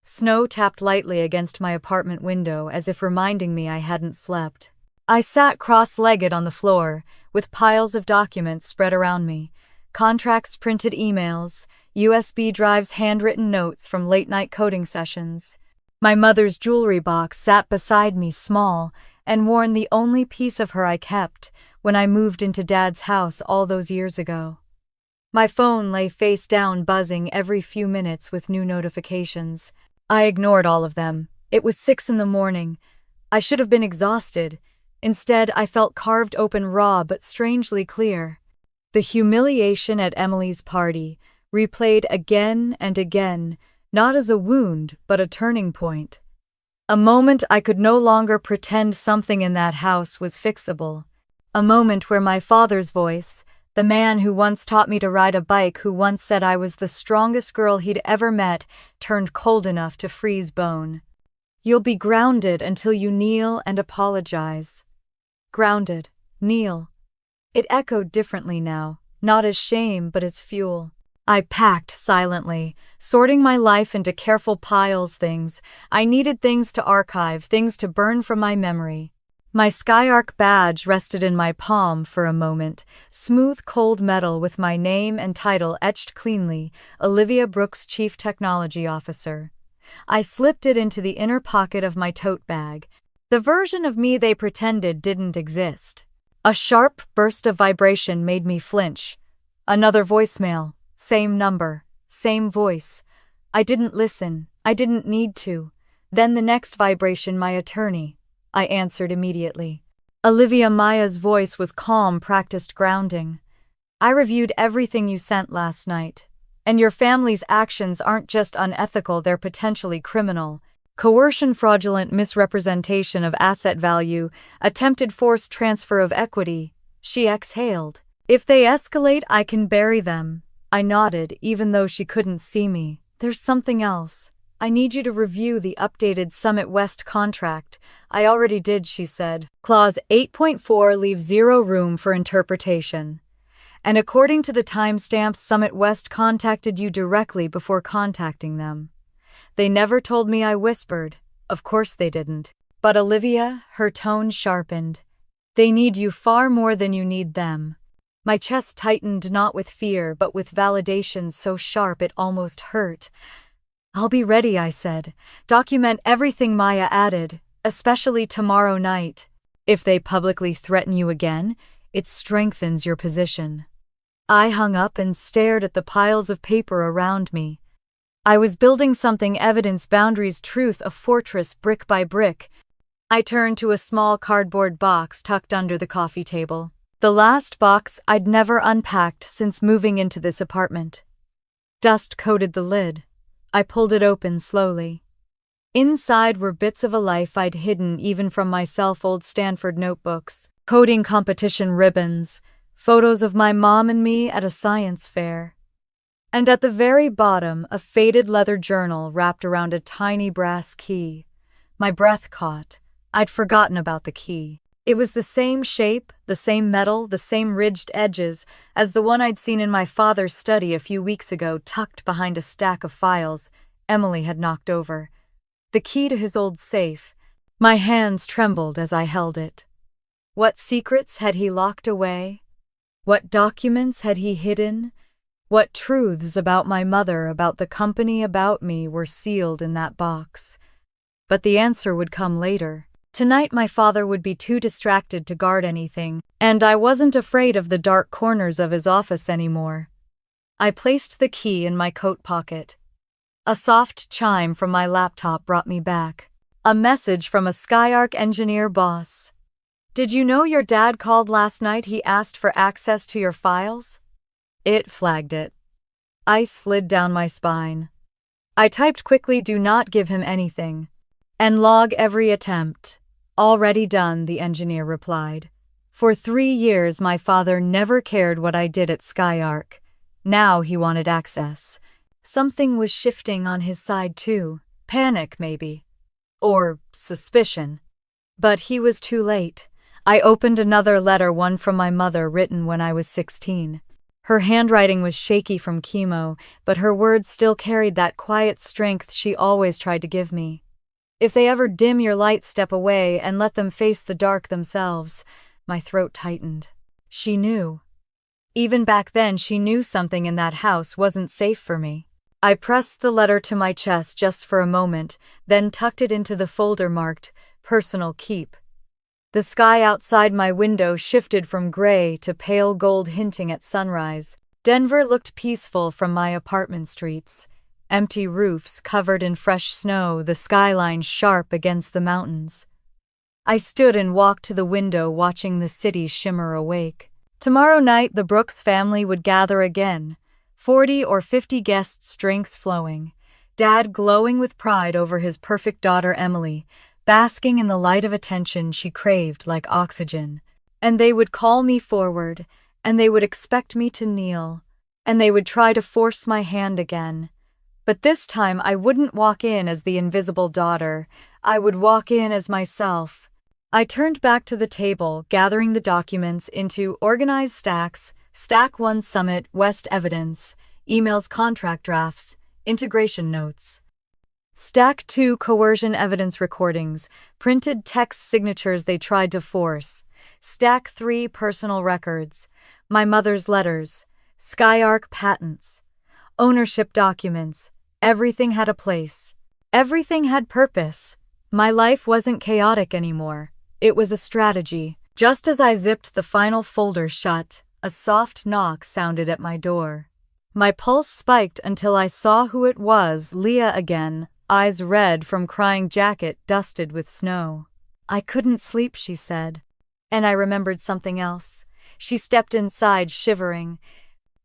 Snow tapped lightly against my apartment window as if reminding me I hadn't slept. I sat cross-legged on the floor, with piles of documents spread around me. Contracts, printed emails, USB drives, handwritten notes from late-night coding sessions. My mother's jewelry box sat beside me, small and worn, the only piece of her I kept when I moved into Dad's house all those years ago. My phone lay face down, buzzing every few minutes with new notifications. I ignored all of them. It was 6 a.m. I should have been exhausted. Instead, I felt carved open, raw but strangely clear. The humiliation at Emily's party, replayed again and again, not as a wound, but a turning point. A moment I could no longer pretend something in that house was fixable. A moment where my father's voice, the man who once taught me to ride a bike, who once said I was the strongest girl he'd ever met, turned cold enough to freeze bone. You'll be grounded until you kneel and apologize. Grounded, kneel. It echoed differently now, not as shame but as fuel. I packed silently, sorting my life into careful piles. Things I needed, things to archive, things to burn from my memory. My Skyark badge rested in my palm for a moment, smooth cold metal with my name and title etched cleanly, Olivia Brooks, Chief Technology Officer. I slipped it into the inner pocket of my tote bag. The version of me they pretended didn't exist. A sharp burst of vibration made me flinch. Another voicemail. Same number. Same voice. I didn't listen. I didn't need to. Then the next vibration, my attorney. I answered immediately. Olivia Maya's voice was calm, practiced grounding. I reviewed everything you sent last night. And your family's actions aren't just unethical, they're potentially criminal. Coercion, fraudulent misrepresentation of asset value, attempted forced transfer of equity. She exhaled. If they escalate, I can bury them. I nodded, even though she couldn't see me. There's something else. I need you to review the updated Summit West contract. I already did, she said. Clause 8.4 leaves zero room for interpretation. And according to the timestamps, Summit West contacted you directly before contacting them. They never told me I whispered. Of course they didn't. But Olivia, her tone sharpened. They need you far more than you need them. My chest tightened, not with fear, but with validation so sharp it almost hurt. I'll be ready, I said. Document everything Maya added, especially tomorrow night. If they publicly threaten you again, it strengthens your position. I hung up and stared at the piles of paper around me. I was building something, evidence, boundaries, truth, a fortress brick by brick. I turned to a small cardboard box tucked under the coffee table. The last box I'd never unpacked since moving into this apartment. Dust coated the lid. I pulled it open slowly. Inside were bits of a life I'd hidden even from myself, old Stanford notebooks, coding competition ribbons, photos of my mom and me at a science fair. And at the very bottom, a faded leather journal wrapped around a tiny brass key. My breath caught. I'd forgotten about the key. It was the same shape, the same metal, the same ridged edges as the one I'd seen in my father's study a few weeks ago, tucked behind a stack of files Emily had knocked over. The key to his old safe. My hands trembled as I held it. What secrets had he locked away? What documents had he hidden? What truths about my mother, about the company, about me were sealed in that box? But the answer would come later. Tonight my father would be too distracted to guard anything, and I wasn't afraid of the dark corners of his office anymore. I placed the key in my coat pocket. A soft chime from my laptop brought me back. A message from a Skyark engineer boss. Did you know your dad called last night? He asked for access to your files? It flagged it. Ice slid down my spine. I typed quickly, do not give him anything. And log every attempt. Already done, the engineer replied. For 3 years my father never cared what I did at Skyark. Now he wanted access. Something was shifting on his side too. Panic, maybe. Or suspicion. But he was too late. I opened another letter, one from my mother, written when I was 16. Her handwriting was shaky from chemo, but her words still carried that quiet strength she always tried to give me. If they ever dim your light, step away and let them face the dark themselves. My throat tightened. She knew. Even back then, she knew something in that house wasn't safe for me. I pressed the letter to my chest just for a moment, then tucked it into the folder marked Personal Keep. The sky outside my window shifted from gray to pale gold, hinting at sunrise. Denver looked peaceful from my apartment streets. Empty roofs covered in fresh snow, the skyline sharp against the mountains. I stood and walked to the window, watching the city shimmer awake. Tomorrow night the Brooks family would gather again. 40 or 50 guests, drinks flowing. Dad glowing with pride over his perfect daughter Emily, basking in the light of attention she craved like oxygen. And they would call me forward, and they would expect me to kneel, and they would try to force my hand again. But this time I wouldn't walk in as the invisible daughter. I would walk in as myself. I turned back to the table, gathering the documents into organized stacks. Stack 1 Summit West evidence, emails, contract drafts, integration notes. Stack 2 coercion evidence recordings, printed text signatures they tried to force. Stack 3 personal records, my mother's letters, Skyark patents, ownership documents. Everything had a place. Everything had purpose. My life wasn't chaotic anymore. It was a strategy. Just as I zipped the final folder shut, A soft knock sounded at my door. My pulse spiked until I saw who it was, Leah again, eyes red from crying, jacket dusted with snow. "I couldn't sleep," she said. And I remembered something else. She stepped inside, shivering.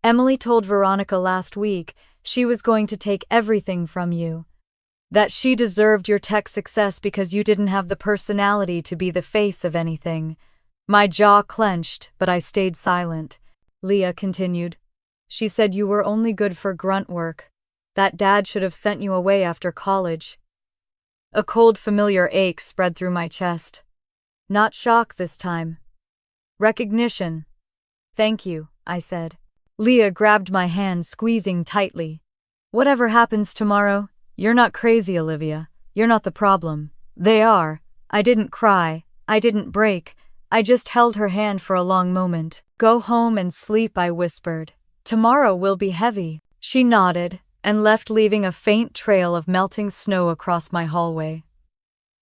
"Emily told Veronica last week she was going to take everything from you. That she deserved your tech success because you didn't have the personality to be the face of anything." My jaw clenched, but I stayed silent. Leah continued. "She said you were only good for grunt work. That Dad should have sent you away after college." A cold, familiar ache spread through my chest. Not shock this time. Recognition. "Thank you," I said. Leah grabbed my hand, squeezing tightly. "Whatever happens tomorrow, you're not crazy, Olivia. You're not the problem. They are." I didn't cry. I didn't break. I just held her hand for a long moment. "Go home and sleep," I whispered. "Tomorrow will be heavy." She nodded and left, leaving a faint trail of melting snow across my hallway.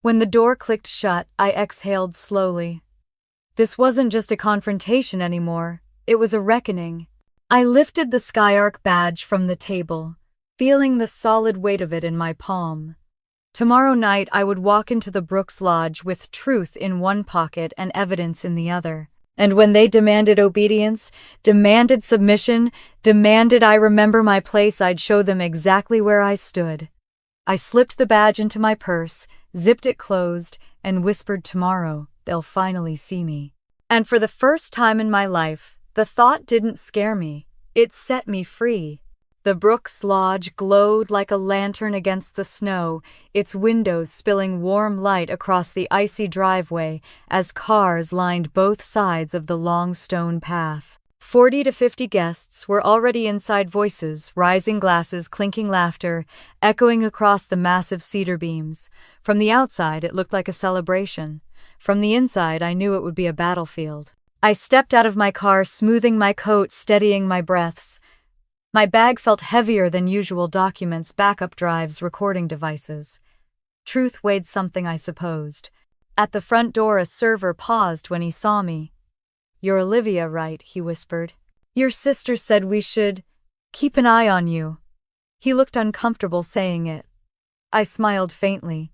When the door clicked shut, I exhaled slowly. This wasn't just a confrontation anymore. It was a reckoning. I lifted the Skyark badge from the table, feeling the solid weight of it in my palm. Tomorrow night I would walk into the Brooks Lodge with truth in one pocket and evidence in the other. And when they demanded obedience, demanded submission, demanded I remember my place, I'd show them exactly where I stood. I slipped the badge into my purse, zipped it closed, and whispered, "Tomorrow, they'll finally see me." And for the first time in my life, the thought didn't scare me. It set me free. The Brooks Lodge glowed like a lantern against the snow, its windows spilling warm light across the icy driveway as cars lined both sides of the long stone path. 40 to 50 guests were already inside, voices, rising glasses, clinking laughter, echoing across the massive cedar beams. From the outside, it looked like a celebration. From the inside, I knew it would be a battlefield. I stepped out of my car, smoothing my coat, steadying my breaths. My bag felt heavier than usual, documents, backup drives, recording devices. Truth weighed something, I supposed. At the front door, a server paused when he saw me. "You're Olivia, right?" he whispered. "Your sister said we should keep an eye on you." He looked uncomfortable saying it. I smiled faintly.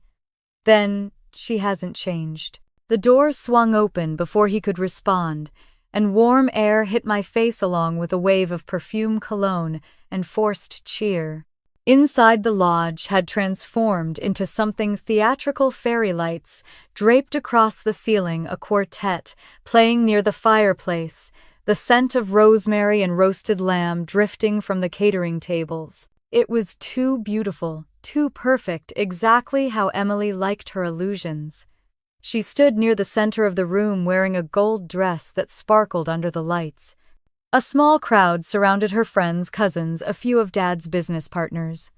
"Then, she hasn't changed." The door swung open before he could respond, and warm air hit my face along with a wave of perfume, cologne, and forced cheer. Inside, the lodge had transformed into something theatrical. Fairy lights draped across the ceiling, a quartet playing near the fireplace, the scent of rosemary and roasted lamb drifting from the catering tables. It was too beautiful, too perfect, exactly how Emily liked her illusions. She stood near the center of the room wearing a gold dress that sparkled under the lights. A small crowd surrounded her, friends, cousins, a few of Dad's business partners.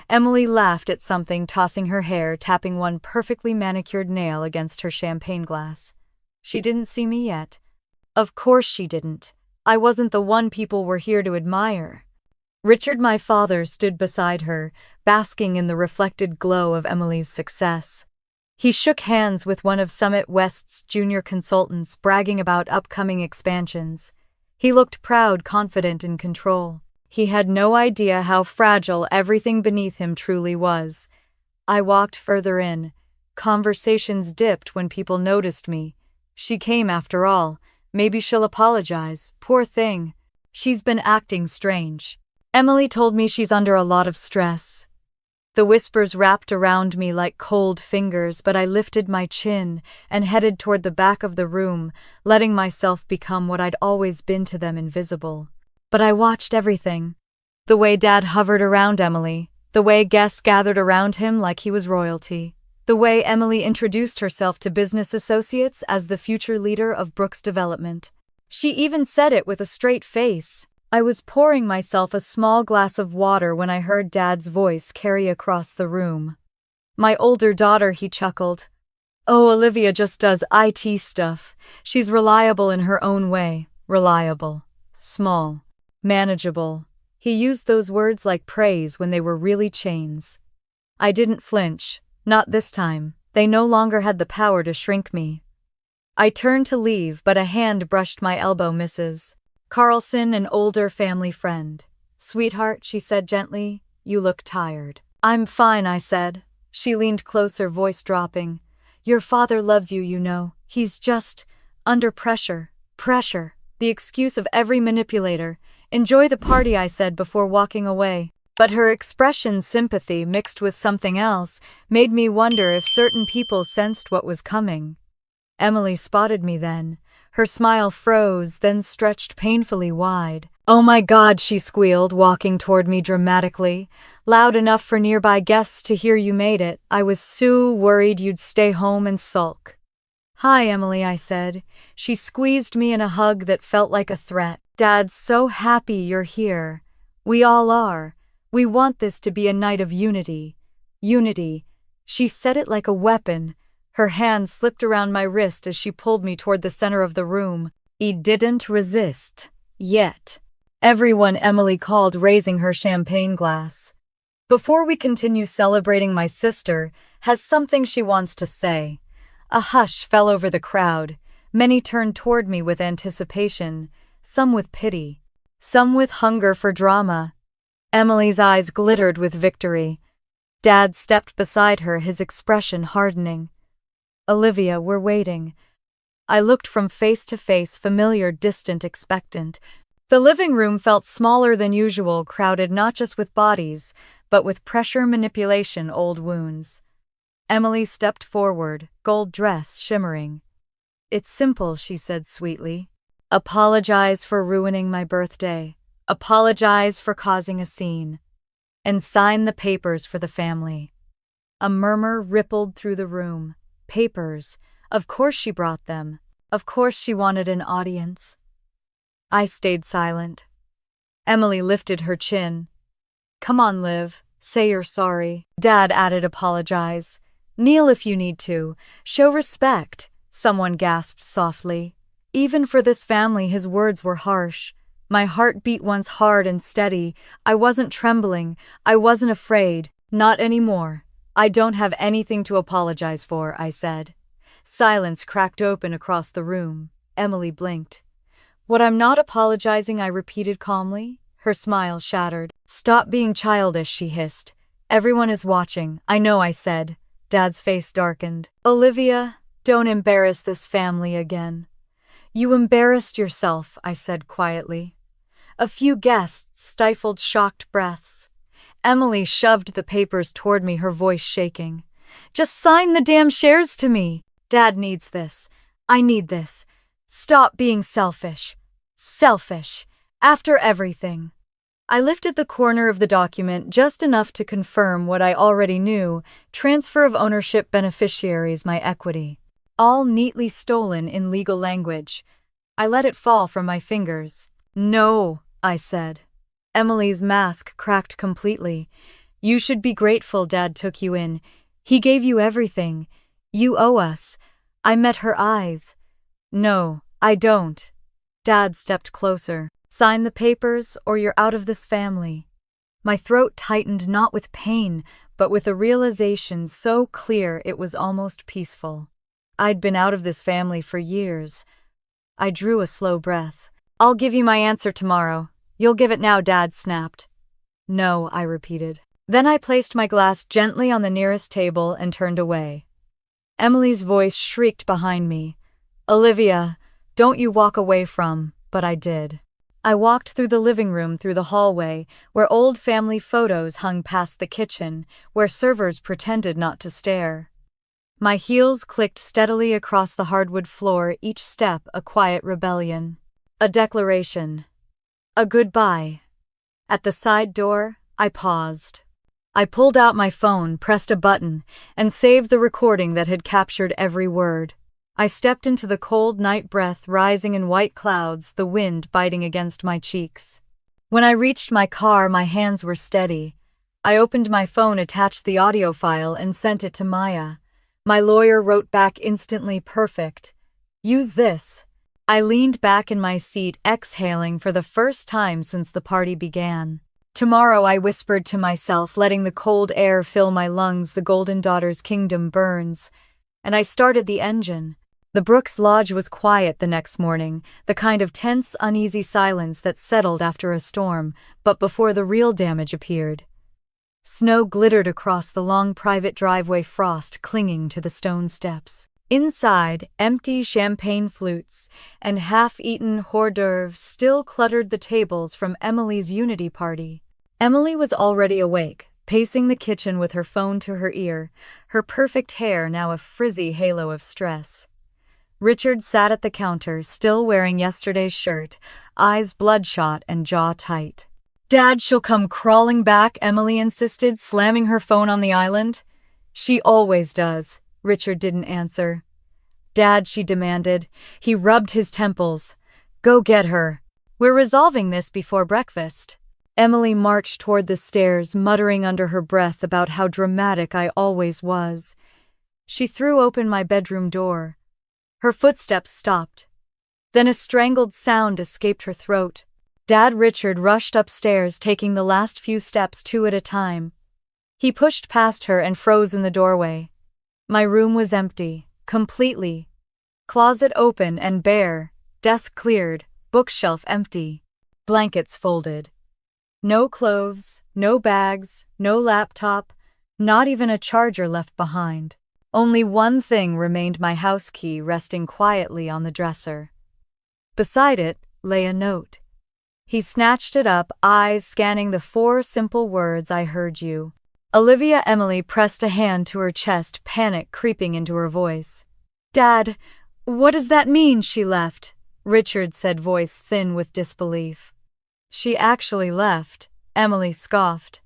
Emily laughed at something, tossing her hair, tapping one perfectly manicured nail against her champagne glass. She didn't see me yet. Of course she didn't. I wasn't the one people were here to admire. Richard, my father, stood beside her, basking in the reflected glow of Emily's success. He shook hands with one of Summit West's junior consultants, bragging about upcoming expansions. He looked proud, confident, in control. He had no idea how fragile everything beneath him truly was. I walked further in. Conversations dipped when people noticed me. She came after all. Maybe she'll apologize. Poor thing. She's been acting strange. Emily told me she's under a lot of stress. The whispers wrapped around me like cold fingers, but I lifted my chin and headed toward the back of the room, letting myself become what I'd always been to them, invisible. But I watched everything. The way Dad hovered around Emily, the way guests gathered around him like he was royalty, the way Emily introduced herself to business associates as the future leader of Brooks Development. She even said it with a straight face. I was pouring myself a small glass of water when I heard Dad's voice carry across the room. "My older daughter," he chuckled. "Oh, Olivia just does IT stuff. She's reliable in her own way. Reliable. Small. Manageable." He used those words like praise when they were really chains. I didn't flinch. Not this time. They no longer had the power to shrink me. I turned to leave, but a hand brushed my elbow. "Mrs. Carlson, an older family friend. "Sweetheart," she said gently, "you look tired." "I'm fine," I said. She leaned closer, voice dropping. "Your father loves you, you know. He's just under pressure. Pressure. The excuse of every manipulator. Enjoy the party," I said before walking away. But her expression, sympathy mixed with something else, made me wonder if certain people sensed what was coming. Emily spotted me then. Her smile froze, then stretched painfully wide. "Oh my God," she squealed, walking toward me dramatically. "Loud enough for nearby guests to hear you made it. I was so worried you'd stay home and sulk." "Hi, Emily," I said. She squeezed me in a hug that felt like a threat. "Dad's so happy you're here. We all are. We want this to be a night of unity." Unity. She said it like a weapon. Her hand slipped around my wrist as she pulled me toward the center of the room. I didn't resist. Yet. "Everyone," Emily called, raising her champagne glass. "Before we continue celebrating, my sister has something she wants to say." A hush fell over the crowd. Many turned toward me with anticipation, some with pity, some with hunger for drama. Emily's eyes glittered with victory. Dad stepped beside her, his expression hardening. "Olivia, we're waiting." I looked from face to face, familiar, distant, expectant. The living room felt smaller than usual, crowded not just with bodies, but with pressure, manipulation, old wounds. Emily stepped forward, gold dress shimmering. "It's simple," she said sweetly. "Apologize for ruining my birthday. Apologize for causing a scene. And sign the papers for the family." A murmur rippled through the room. Papers. Of course she brought them. Of course she wanted an audience. I stayed silent. Emily lifted her chin. "Come on, Liv. Say you're sorry." Dad added, "Apologize. Kneel if you need to. Show respect," someone gasped softly. Even for this family, his words were harsh. My heart beat once hard and steady. I wasn't trembling. I wasn't afraid. Not anymore. "I don't have anything to apologize for," I said. Silence cracked open across the room. Emily blinked. "What I'm not apologizing," I repeated calmly. Her smile shattered. "Stop being childish," she hissed. "Everyone is watching." "I know," I said. Dad's face darkened. "Olivia, don't embarrass this family again." "You embarrassed yourself," I said quietly. A few guests stifled shocked breaths. Emily shoved the papers toward me, her voice shaking. "Just sign the damn shares to me." "Dad needs this. I need this. Stop being selfish." Selfish. After everything. I lifted the corner of the document just enough to confirm what I already knew: transfer of ownership, beneficiaries, my equity. All neatly stolen in legal language. I let it fall from my fingers. "No," I said. Emily's mask cracked completely. "You should be grateful Dad took you in. He gave you everything. You owe us." I met her eyes. "No, I don't." Dad stepped closer. "Sign the papers or you're out of this family." My throat tightened, not with pain, but with a realization so clear it was almost peaceful. I'd been out of this family for years. I drew a slow breath. "I'll give you my answer tomorrow." "You'll give it now," Dad snapped. "No," I repeated. Then I placed my glass gently on the nearest table and turned away. Emily's voice shrieked behind me. "Olivia, don't you walk away from," but I did. I walked through the living room, through the hallway, where old family photos hung past the kitchen, where servers pretended not to stare. My heels clicked steadily across the hardwood floor, each step a quiet rebellion. A declaration. A goodbye. At the side door, I paused. I pulled out my phone, pressed a button, and saved the recording that had captured every word. I stepped into the cold night breath rising in white clouds, the wind biting against my cheeks. When I reached my car, my hands were steady. I opened my phone, attached the audio file, and sent it to Maya. My lawyer wrote back instantly, "Perfect. Use this." I leaned back in my seat, exhaling for the first time since the party began. "Tomorrow," I whispered to myself, letting the cold air fill my lungs. "The Golden Daughter's kingdom burns." And I started the engine. The Brooks Lodge was quiet the next morning, the kind of tense, uneasy silence that settled after a storm, but before the real damage appeared. Snow glittered across the long private driveway, frost clinging to the stone steps. Inside, empty champagne flutes and half-eaten hors d'oeuvres still cluttered the tables from Emily's Unity party. Emily was already awake, pacing the kitchen with her phone to her ear, her perfect hair now a frizzy halo of stress. Richard sat at the counter, still wearing yesterday's shirt, eyes bloodshot and jaw tight. "Dad, she'll come crawling back," Emily insisted, slamming her phone on the island. "She always does." Richard didn't answer. "Dad," she demanded. He rubbed his temples. "Go get her. We're resolving this before breakfast." Emily marched toward the stairs, muttering under her breath about how dramatic I always was. She threw open my bedroom door. Her footsteps stopped. Then a strangled sound escaped her throat. Dad Richard rushed upstairs, taking the last few steps 2 at a time. He pushed past her and froze in the doorway. My room was empty, completely. Closet open and bare, desk cleared, bookshelf empty, blankets folded. No clothes, no bags, no laptop, not even a charger left behind. Only one thing remained: my house key resting quietly on the dresser. Beside it lay a note. He snatched it up, eyes scanning the 4 simple words: "I heard you." Olivia. Emily pressed a hand to her chest, panic creeping into her voice. "Dad, what does that mean she left?" Richard said, voice thin with disbelief. "She actually left," Emily scoffed.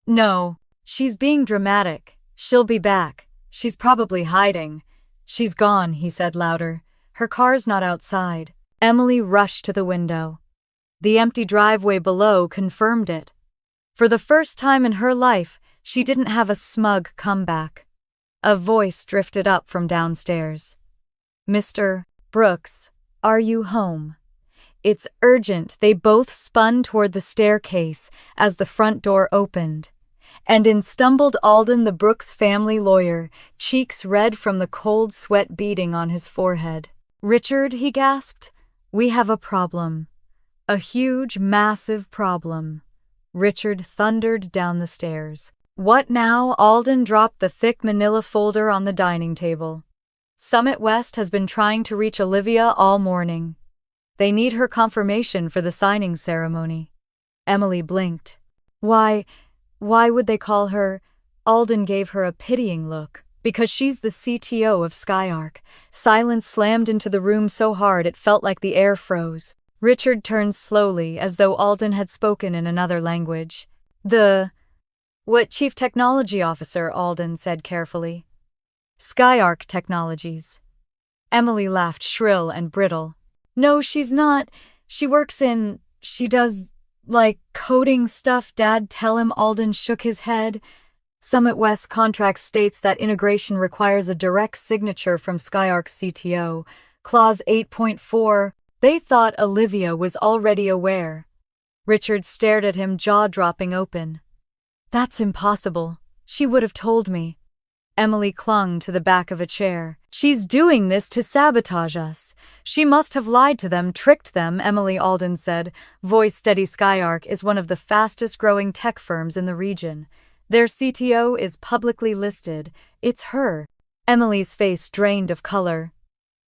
"No, she's being dramatic. She'll be back. She's probably hiding." "She's gone," he said louder. "Her car's not outside." Emily rushed to the window. The empty driveway below confirmed it. For the first time in her life, she didn't have a smug comeback. A voice drifted up from downstairs. "Mr. Brooks, are you home?" "It's urgent." They both spun toward the staircase as the front door opened. And in stumbled Alden, the Brooks family lawyer, cheeks red from the cold sweat beading on his forehead. "Richard," he gasped, "we have a problem. A huge, massive problem." Richard thundered down the stairs. "What now?" Alden dropped the thick manila folder on the dining table. "Summit West has been trying to reach Olivia all morning. They need her confirmation for the signing ceremony." Emily blinked. Why would they call her?" Alden gave her a pitying look. "Because she's the CTO of Skyark." Silence slammed into the room so hard it felt like the air froze. Richard turned slowly, as though Alden had spoken in another language. "What Chief Technology Officer?" Alden said carefully. "Skyark Technologies." Emily laughed, shrill and brittle. "No, she's not. She does, like, coding stuff." "Dad, tell him." Alden shook his head. "Summit West contract states that integration requires a direct signature from Skyark's CTO. Clause 8.4. They thought Olivia was already aware." Richard stared at him, jaw dropping open. "That's impossible. She would have told me." Emily clung to the back of a chair. "She's doing this to sabotage us. She must have lied to them, tricked them." Emily, Alden said, voice steady. "Skyark is one of the fastest growing tech firms in the region. Their CTO is publicly listed. It's her." Emily's face drained of color.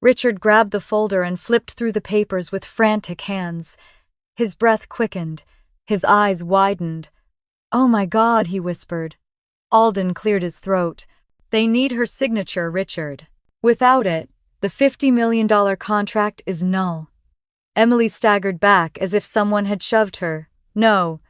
Richard grabbed the folder and flipped through the papers with frantic hands. His breath quickened. His eyes widened. "Oh my God," he whispered. Alden cleared his throat. "They need her signature, Richard. Without it, the $50 million contract is null." Emily staggered back as if someone had shoved her. No.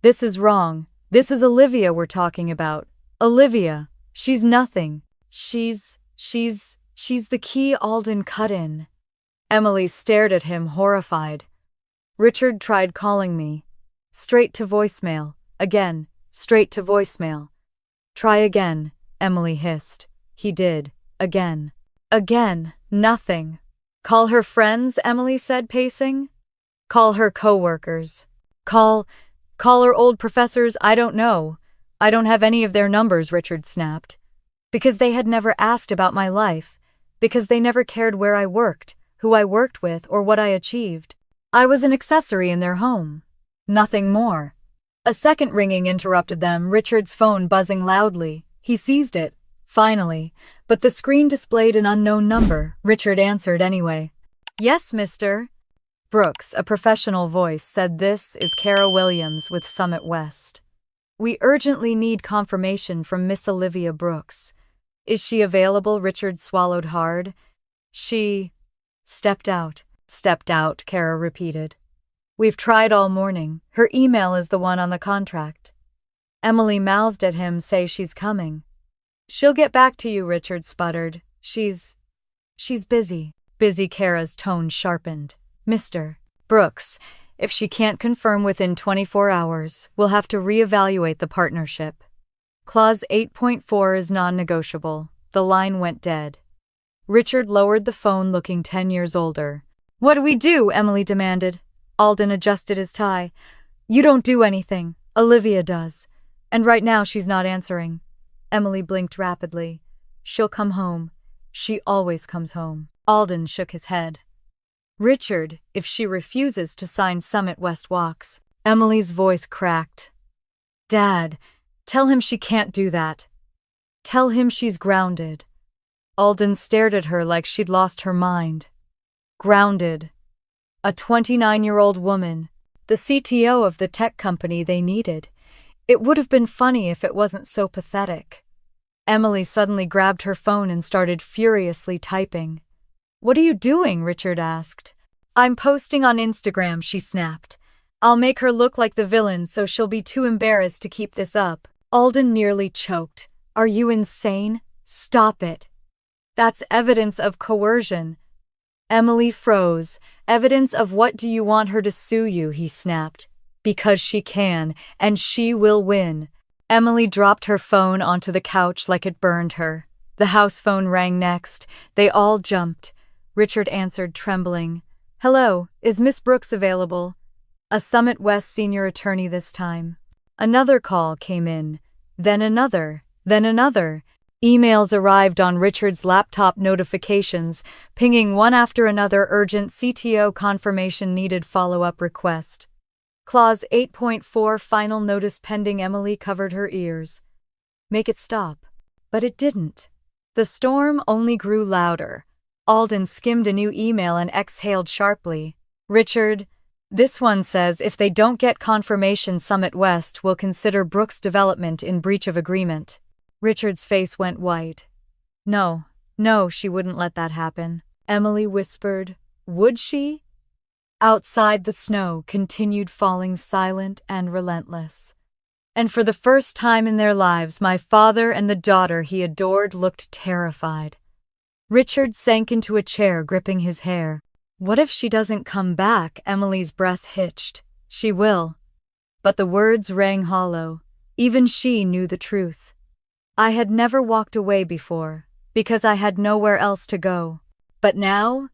This is wrong. This is Olivia we're talking about. Olivia. She's nothing. She's the key." Alden cut in. Emily stared at him, horrified. "Richard tried calling me. Straight to voicemail. Again, straight to voicemail." "Try again," Emily hissed. He did. Again. Again. Nothing. "Call her friends," Emily said, pacing. "Call her coworkers. Call her old professors." "I don't know. I don't have any of their numbers," Richard snapped. "Because they had never asked about my life. because they never cared where I worked, who I worked with, or what I achieved. I was an accessory in their home. Nothing more. A second ringing interrupted them, Richard's phone buzzing loudly. He seized it, finally, but the screen displayed an unknown number. Richard answered anyway. "Yes, Mr. Brooks," a professional voice said. "This is Kara Williams with Summit West. We urgently need confirmation from Miss Olivia Brooks. Is she available?" Richard swallowed hard. "She stepped out." "Stepped out," Kara repeated. "We've tried all morning. Her email is the one on the contract." Emily mouthed at him, "Say she's coming." "She'll get back to you," Richard sputtered. She's busy." Busy, Kara's tone sharpened. "Mr. Brooks, if she can't confirm within 24 hours, we'll have to reevaluate the partnership. Clause 8.4 is non-negotiable." The line went dead. Richard lowered the phone, looking 10 years older. "What do we do?" Emily demanded. Alden adjusted his tie. "You don't do anything. Olivia does. And right now she's not answering." Emily blinked rapidly. "She'll come home. She always comes home." Alden shook his head. "Richard, if she refuses to sign Summit West walks." Emily's voice cracked. "Dad, tell him she can't do that. Tell him she's grounded." Alden stared at her like she'd lost her mind. Grounded. A 29-year-old woman, the CTO of the tech company they needed. It would have been funny if it wasn't so pathetic. Emily suddenly grabbed her phone and started furiously typing. "What are you doing?" Richard asked. "I'm posting on Instagram," she snapped. "I'll make her look like the villain so she'll be too embarrassed to keep this up." Alden nearly choked. "Are you insane? Stop it. That's evidence of coercion." Emily froze. "Evidence of what? Do you want her to sue you?" he snapped. "Because she can, and she will win." Emily dropped her phone onto the couch like it burned her. The house phone rang next. They all jumped. Richard answered, trembling. "Hello, is Miss Brooks available?" A Summit West senior attorney this time. Another call came in. Then another. Then another. Emails arrived on Richard's laptop, notifications, pinging one after another. Urgent CTO confirmation needed, follow-up request. Clause 8.4 final notice pending. Emily covered her ears. Make it stop. But it didn't. The storm only grew louder. Alden skimmed a new email and exhaled sharply. "Richard, this one says if they don't get confirmation, Summit West will consider Brooks' development in breach of agreement." Richard's face went white. No, she wouldn't let that happen. Emily whispered. Would she? Outside, the snow continued falling, silent and relentless. And for the first time in their lives, my father and the daughter he adored looked terrified. Richard sank into a chair, gripping his hair. What if she doesn't come back? Emily's breath hitched. She will. But the words rang hollow. Even she knew the truth. I had never walked away before, because I had nowhere else to go. But now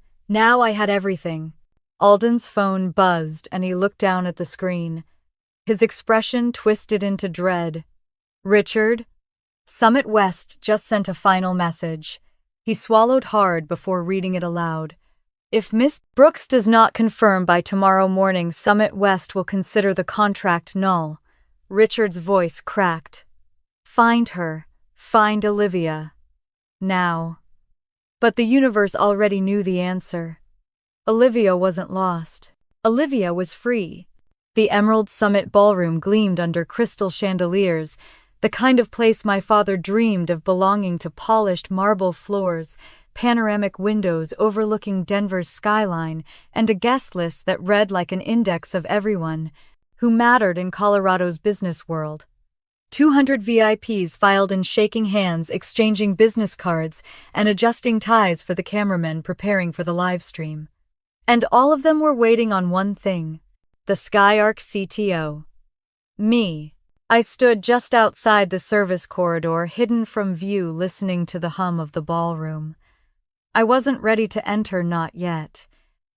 I had everything. Alden's phone buzzed, and he looked down at the screen. His expression twisted into dread. "Richard?" Summit West just sent a final message. He swallowed hard before reading it aloud. "If Miss Brooks does not confirm by tomorrow morning, Summit West will consider the contract null." Richard's voice cracked. "Find her. Find Olivia. Now." But the universe already knew the answer. Olivia wasn't lost. Olivia was free. The Emerald Summit Ballroom gleamed under crystal chandeliers, the kind of place my father dreamed of, belonging to polished marble floors, panoramic windows overlooking Denver's skyline, and a guest list that read like an index of everyone who mattered in Colorado's business world. 200 VIPs filed in, shaking hands, exchanging business cards, and adjusting ties for the cameramen preparing for the live stream. And all of them were waiting on one thing: the Skyark CTO. Me. I stood just outside the service corridor, hidden from view, listening to the hum of the ballroom. I wasn't ready to enter, not yet.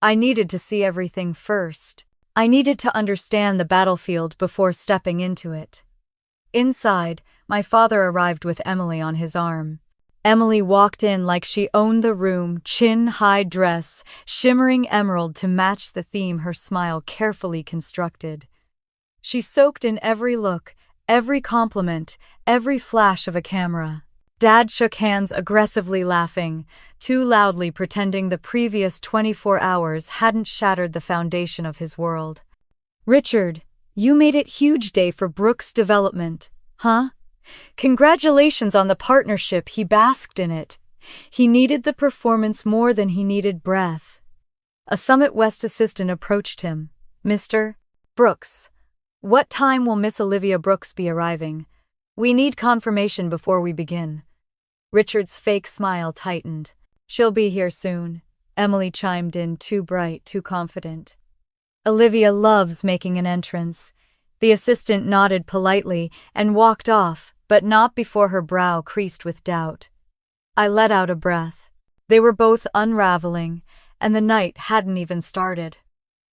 I needed to see everything first. I needed to understand the battlefield before stepping into it. Inside, my father arrived with Emily on his arm. Emily walked in like she owned the room, chin-high dress, shimmering emerald to match the theme her smile carefully constructed. She soaked in every look, every compliment, every flash of a camera. Dad shook hands aggressively laughing, too loudly pretending the previous 24 hours hadn't shattered the foundation of his world. "Richard, you made it huge day for Brooks' development, huh? Congratulations on the partnership," he basked in it. He needed the performance more than he needed breath. A Summit West assistant approached him. "Mr. Brooks, what time will Miss Olivia Brooks be arriving? We need confirmation before we begin." Richard's fake smile tightened. "She'll be here soon," Emily chimed in, too bright, too confident. "Olivia loves making an entrance." The assistant nodded politely and walked off, but not before her brow creased with doubt. I let out a breath. They were both unraveling, and the night hadn't even started.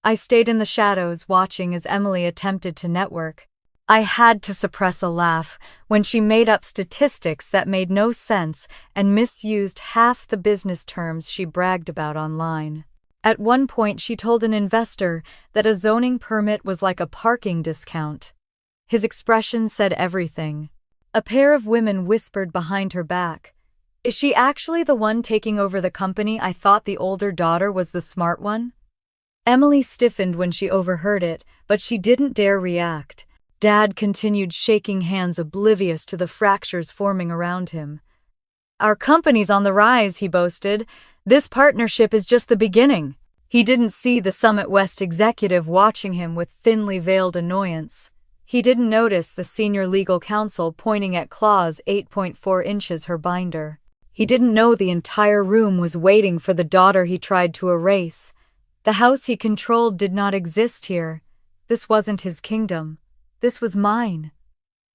I stayed in the shadows, watching as Emily attempted to network. I had to suppress a laugh when she made up statistics that made no sense and misused half the business terms she bragged about online. At one point, she told an investor that a zoning permit was like a parking discount. His expression said everything. A pair of women whispered behind her back, "Is she actually the one taking over the company? I thought the older daughter was the smart one." Emily stiffened when she overheard it, but she didn't dare react. Dad continued shaking hands, oblivious to the fractures forming around him. "Our company's on the rise," he boasted. "This partnership is just the beginning." He didn't see the Summit West executive watching him with thinly veiled annoyance. He didn't notice the senior legal counsel pointing at Clause 8.4 inches her binder. He didn't know the entire room was waiting for the daughter he tried to erase. The house he controlled did not exist here. This wasn't his kingdom. This was mine.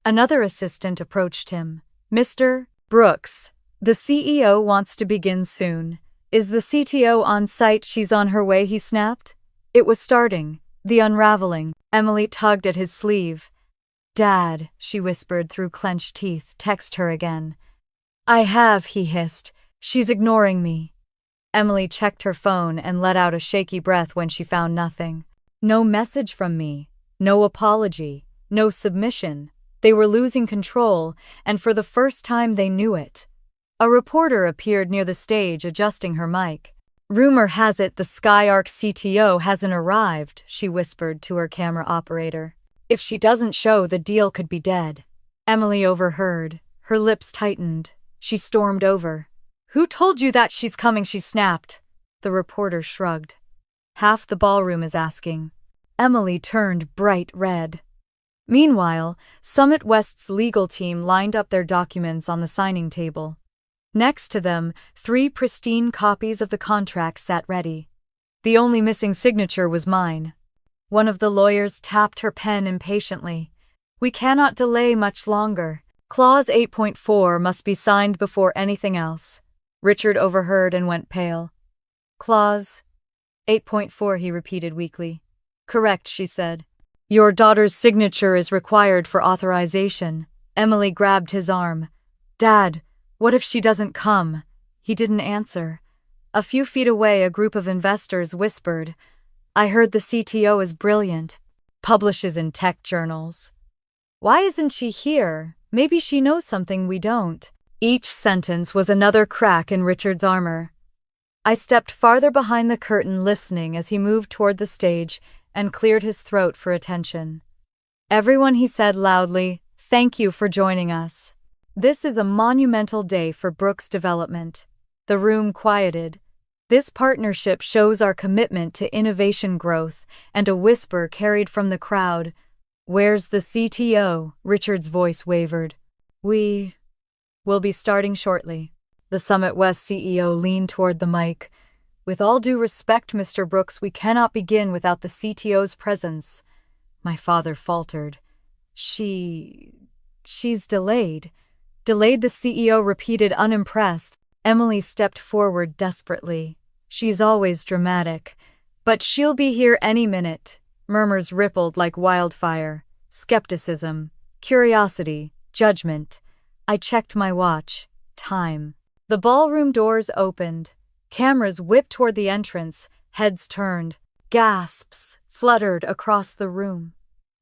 Another assistant approached him. "Mr. Brooks, the CEO wants to begin soon. Is the CTO on site?" "She's on her way," he snapped. It was starting, the unraveling. Emily tugged at his sleeve. "Dad," she whispered through clenched teeth, "text her again." "I have," he hissed. "She's ignoring me." Emily checked her phone and let out a shaky breath when she found nothing. No message from me. No apology. No submission. They were losing control, and for the first time they knew it. A reporter appeared near the stage, adjusting her mic. "Rumor has it the Skyark CTO hasn't arrived," she whispered to her camera operator. "If she doesn't show, the deal could be dead." Emily overheard. Her lips tightened. She stormed over. "Who told you that she's coming?" she snapped. The reporter shrugged. "Half the ballroom is asking." Emily turned bright red. Meanwhile, Summit West's legal team lined up their documents on the signing table. Next to them, 3 pristine copies of the contract sat ready. The only missing signature was mine. One of the lawyers tapped her pen impatiently. "We cannot delay much longer. Clause 8.4 must be signed before anything else." Richard overheard and went pale. "Clause 8.4, he repeated weakly. "Correct," she said. "Your daughter's signature is required for authorization." Emily grabbed his arm. "Dad, what if she doesn't come?" He didn't answer. A few feet away, a group of investors whispered, "I heard the CTO is brilliant. Publishes in tech journals. Why isn't she here? Maybe she knows something we don't." Each sentence was another crack in Richard's armor. I stepped farther behind the curtain, listening as he moved toward the stage and cleared his throat for attention. "Everyone," he said loudly, "thank you for joining us. This is a monumental day for Brooks' development." The room quieted. "This partnership shows our commitment to innovation growth," and a whisper carried from the crowd. "Where's the CTO?" Richard's voice wavered. "We will be starting shortly." The Summit West CEO leaned toward the mic. "With all due respect, Mr. Brooks, we cannot begin without the CTO's presence." My father faltered. She's delayed." "Delayed," the CEO repeated, unimpressed. Emily stepped forward desperately. "She's always dramatic. But she'll be here any minute." Murmurs rippled like wildfire. Skepticism, curiosity, judgment. I checked my watch. Time. The ballroom doors opened. Cameras whipped toward the entrance, heads turned. Gasps fluttered across the room.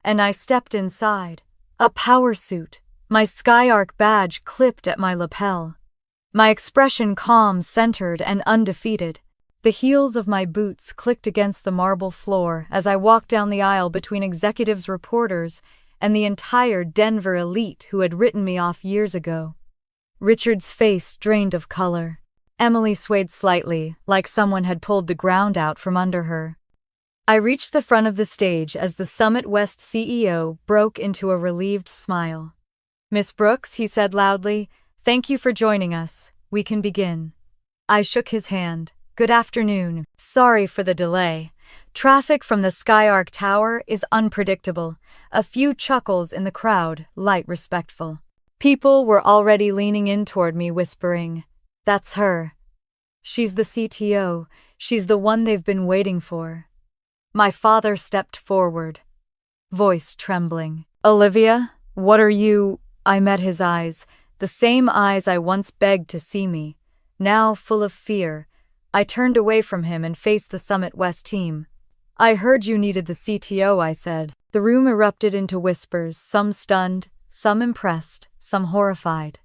And I stepped inside. A power suit, my Skyark badge clipped at my lapel. My expression calm, centered, and undefeated. The heels of my boots clicked against the marble floor as I walked down the aisle between executives, reporters, and the entire Denver elite who had written me off years ago. Richard's face drained of color. Emily swayed slightly, like someone had pulled the ground out from under her. I reached the front of the stage as the Summit West CEO broke into a relieved smile. "Miss Brooks," he said loudly, "thank you for joining us. We can begin." I shook his hand. "Good afternoon. Sorry for the delay. Traffic from the Skyark Tower is unpredictable. A few chuckles in the crowd, light respectful. People were already leaning in toward me, whispering, 'That's her. She's the CTO. She's the one they've been waiting for.'" My father stepped forward, voice trembling. "Olivia, what are you—" I met his eyes, the same eyes I once begged to see me, now full of fear. I turned away from him and faced the Summit West team. "I heard you needed the CTO," I said. The room erupted into whispers, some stunned, some impressed, some horrified.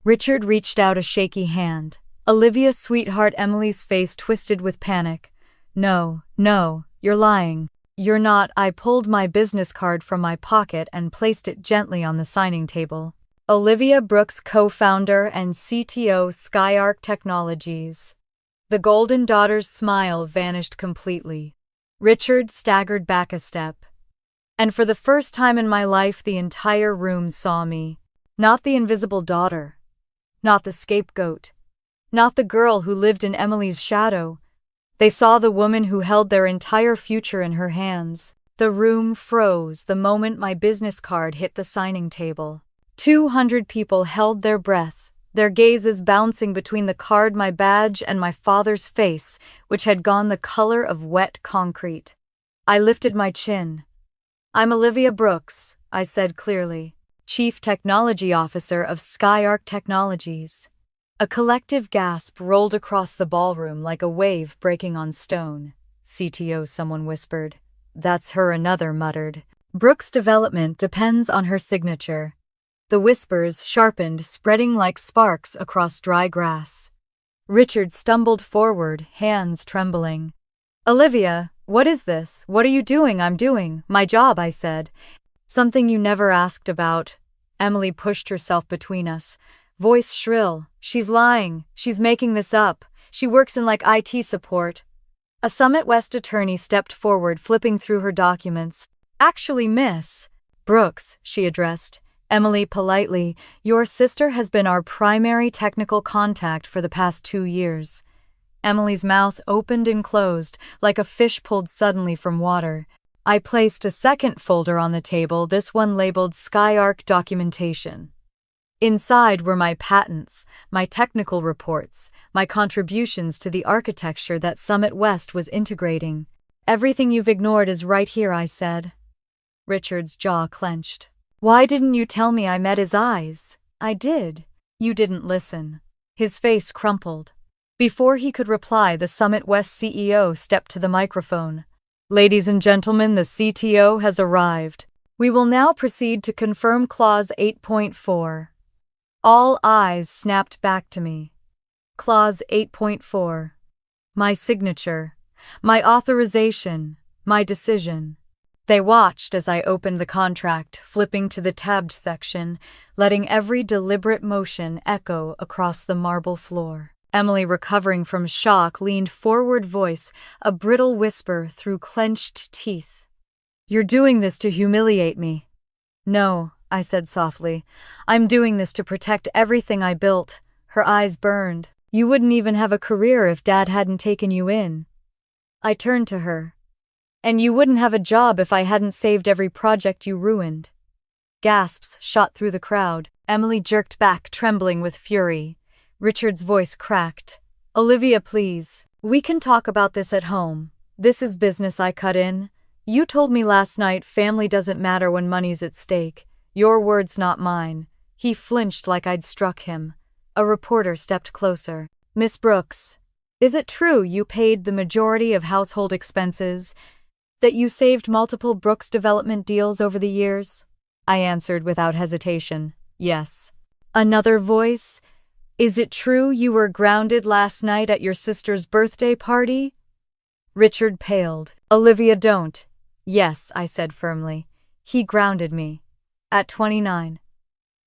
Richard reached out a shaky hand. Olivia's sweetheart Emily's face twisted with panic. No, you're lying. You're not." I pulled my business card from my pocket and placed it gently on the signing table. "Olivia Brooks, co-founder and CTO, Skyark Technologies." The Golden Daughter's smile vanished completely. Richard staggered back a step. And for the first time in my life, the entire room saw me. Not the invisible daughter. Not the scapegoat. Not the girl who lived in Emily's shadow. They saw the woman who held their entire future in her hands. The room froze the moment my business card hit the signing table. 200 people held their breath, their gazes bouncing between the card, my badge, and my father's face, which had gone the color of wet concrete. I lifted my chin. "I'm Olivia Brooks," I said clearly, Chief Technology Officer of Skyark Technologies. A collective gasp rolled across the ballroom like a wave breaking on stone. "CTO," someone whispered. "That's her," another muttered. "Brooks' development depends on her signature." The whispers sharpened, spreading like sparks across dry grass. Richard stumbled forward, hands trembling. "Olivia, what is this? What are you doing?" "I'm doing my job," I said. "Something you never asked about." Emily pushed herself between us, voice shrill. "She's lying. She's making this up. She works in IT support." A Summit West attorney stepped forward, flipping through her documents. "Actually, Miss Brooks," she addressed Emily politely, "your sister has been our primary technical contact for the past 2 years." Emily's mouth opened and closed, like a fish pulled suddenly from water. I placed a second folder on the table, this one labeled Skyark Documentation. Inside were my patents, my technical reports, my contributions to the architecture that Summit West was integrating. "Everything you've ignored is right here," I said. Richard's jaw clenched. "Why didn't you tell me?" I met his eyes. "I did." "You didn't listen." His face crumpled. Before he could reply, the Summit West CEO stepped to the microphone. "Ladies and gentlemen, the CTO has arrived. We will now proceed to confirm Clause 8.4. All eyes snapped back to me. Clause 8.4. My signature. My authorization. My decision. They watched as I opened the contract, flipping to the tabbed section, letting every deliberate motion echo across the marble floor. Emily, recovering from shock, leaned forward, voice a brittle whisper through clenched teeth. "You're doing this to humiliate me." "No," I said softly. "I'm doing this to protect everything I built." Her eyes burned. "You wouldn't even have a career if Dad hadn't taken you in." I turned to her. "And you wouldn't have a job if I hadn't saved every project you ruined." Gasps shot through the crowd. Emily jerked back, trembling with fury. Richard's voice cracked. "Olivia, please. We can talk about this at home. This is business," I cut in. "You told me last night family doesn't matter when money's at stake. Your words, not mine." He flinched like I'd struck him. A reporter stepped closer. Miss Brooks, is it true you paid the majority of household expenses? That you saved multiple Brooks development deals over the years? I answered without hesitation, yes. Another voice, is it true you were grounded last night at your sister's birthday party? Richard paled. Olivia, don't. Yes, I said firmly. He grounded me. At 29.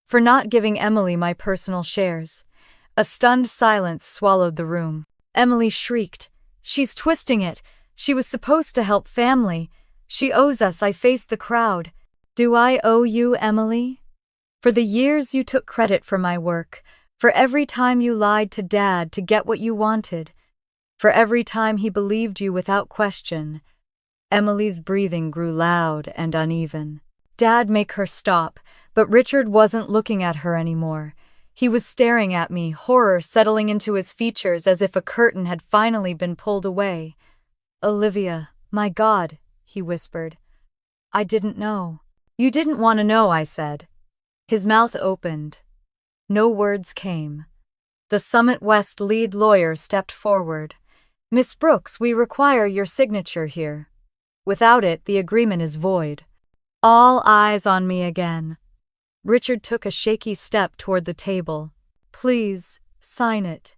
For not giving Emily my personal shares. A stunned silence swallowed the room. Emily shrieked. She's twisting it. She was supposed to help family. She owes us. I faced the crowd. Do I owe you, Emily? For the years you took credit for my work. For every time you lied to Dad to get what you wanted. For every time he believed you without question. Emily's breathing grew loud and uneven. Dad made her stop, but Richard wasn't looking at her anymore. He was staring at me, horror settling into his features as if a curtain had finally been pulled away. Olivia, my God, he whispered. I didn't know. You didn't want to know, I said. His mouth opened. No words came. The Summit West lead lawyer stepped forward. Miss Brooks, we require your signature here. Without it, the agreement is void. All eyes on me again. Richard took a shaky step toward the table. Please, sign it.